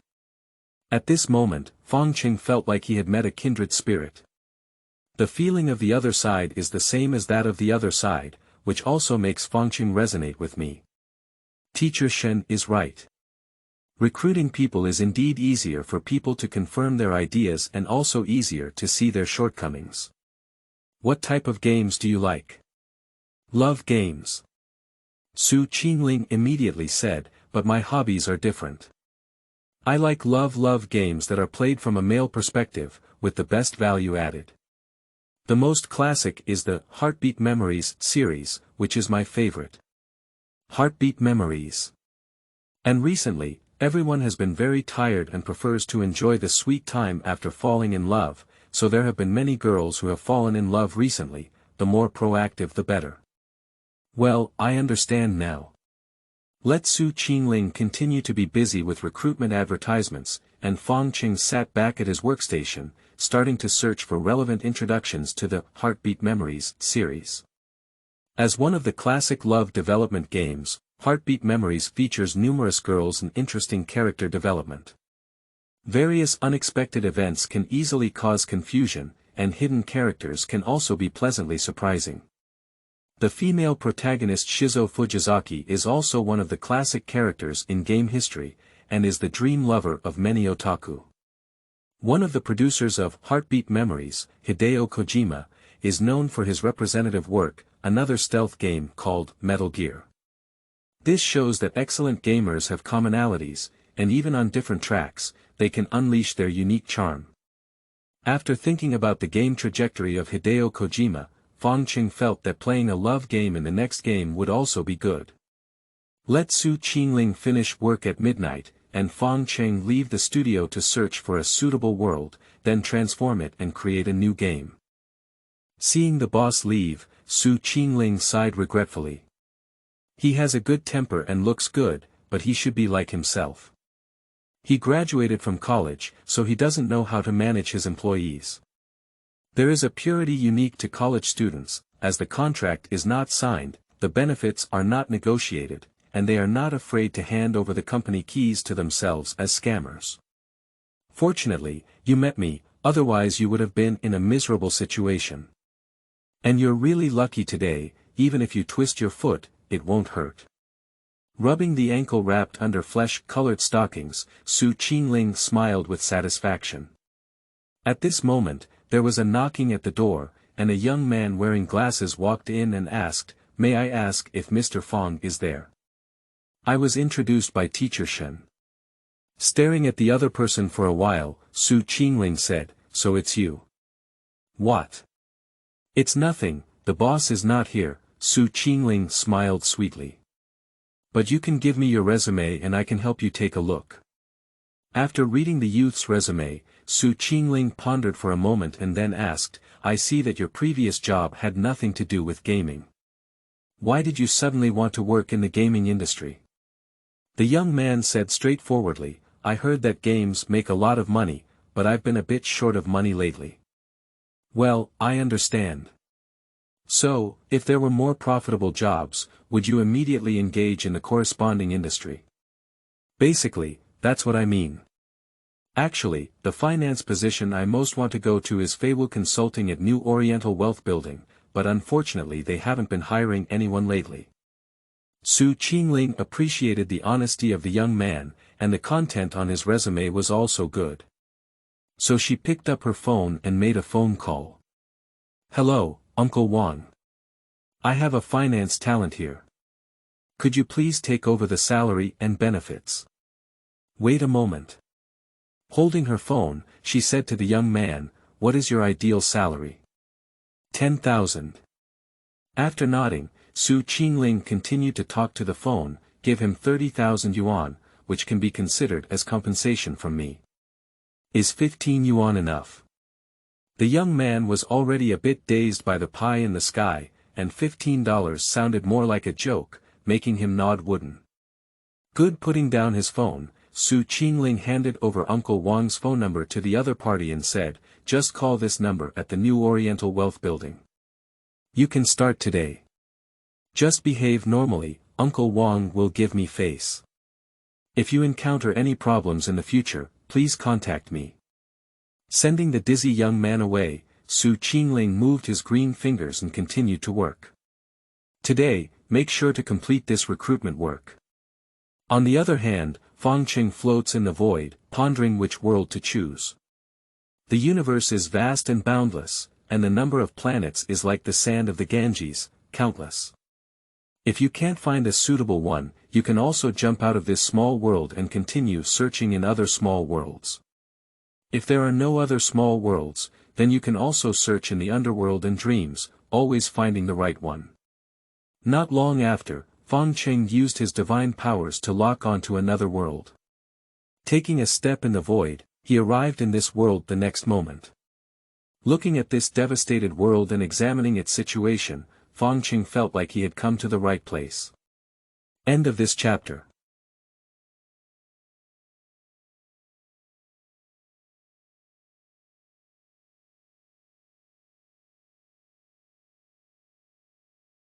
At this moment, Fangcheng felt like he had met a kindred spirit. The feeling of the other side is the same as that of the other side, which also makes Fangcheng resonate with me. Teacher Shen is right. Recruiting people is indeed easier for people to confirm their ideas and also easier to see their shortcomings. What type of games do you like? Love games. Su Qingling immediately said, but my hobbies are different. I like love games that are played from a male perspective, with the best value added. The most classic is the Heartbeat Memories series, which is my favorite. Heartbeat Memories. And recently, everyone has been very tired and prefers to enjoy the sweet time after falling in love, so there have been many girls who have fallen in love recently, the more proactive the better. Well, I understand now. Let Su Qingling continue to be busy with recruitment advertisements, and Fangcheng sat back at his workstation, starting to search for relevant introductions to the Heartbeat Memories series. As one of the classic love development games, Heartbeat Memories features numerous girls and interesting character development. Various unexpected events can easily cause confusion, and hidden characters can also be pleasantly surprising. The female protagonist Shizo Fujizaki is also one of the classic characters in game history, and is the dream lover of many otaku. One of the producers of Heartbeat Memories, Hideo Kojima, is known for his representative work, another stealth game called Metal Gear. This shows that excellent gamers have commonalities, and even on different tracks, they can unleash their unique charm. After thinking about the game trajectory of Hideo Kojima, Fangcheng felt that playing a love game in the next game would also be good. Let Su Qingling finish work at midnight, and Fangcheng leave the studio to search for a suitable world, then transform it and create a new game. Seeing the boss leave, Su Qingling sighed regretfully. He has a good temper and looks good, but he should be like himself. He graduated from college, so he doesn't know how to manage his employees. There is a purity unique to college students, as the contract is not signed, the benefits are not negotiated, and they are not afraid to hand over the company keys to themselves as scammers. Fortunately, you met me, otherwise you would have been in a miserable situation. And you're really lucky today, even if you twist your foot, it won't hurt. Rubbing the ankle wrapped under flesh-colored stockings, Su Qingling smiled with satisfaction. At this moment, there was a knocking at the door, and a young man wearing glasses walked in and asked, "May I ask if Mr. Fang is there?" I was introduced by Teacher Shen. Staring at the other person for a while, Su Qingling said, "So it's you." "What?" "It's nothing, the boss is not here," Su Qingling smiled sweetly. "But you can give me your resume and I can help you take a look." After reading the youth's resume, Su Qingling pondered for a moment and then asked, "I see that your previous job had nothing to do with gaming. Why did you suddenly want to work in the gaming industry?" The young man said straightforwardly, "I heard that games make a lot of money, but I've been a bit short of money lately." "Well, I understand. So, if there were more profitable jobs, would you immediately engage in the corresponding industry?" "Basically, that's what I mean." Actually, the finance position I most want to go to is Feiwu Consulting at New Oriental Wealth Building, but unfortunately they haven't been hiring anyone lately. Su Qingling appreciated the honesty of the young man, and the content on his resume was also good. So she picked up her phone and made a phone call. "Hello, Uncle Wang. I have a finance talent here. Could you please take over the salary and benefits?" "Wait a moment." Holding her phone, she said to the young man, "What is your ideal salary?" 10,000. After nodding, Su Qingling continued to talk to the phone, "Give him 30,000 yuan, which can be considered as compensation from me. Is 15 yuan enough?" The young man was already a bit dazed by the pie in the sky, and $15 sounded more like a joke, making him nod wooden. Good. Putting down his phone, Su Qingling handed over Uncle Wang's phone number to the other party and said, "Just call this number at the New Oriental Wealth Building. You can start today. Just behave normally, Uncle Wang will give me face. If you encounter any problems in the future, please contact me." Sending the dizzy young man away, Su Qingling moved his green fingers and continued to work. "Today, make sure to complete this recruitment work." On the other hand, Fangcheng floats in the void, pondering which world to choose. The universe is vast and boundless, and the number of planets is like the sand of the Ganges, countless. If you can't find a suitable one, you can also jump out of this small world and continue searching in other small worlds. If there are no other small worlds, then you can also search in the underworld and dreams, always finding the right one. Not long after, Fangcheng used his divine powers to lock onto another world. Taking a step in the void, he arrived in this world the next moment. Looking at this devastated world and examining its situation, Fangcheng felt like he had come to the right place. End of this chapter.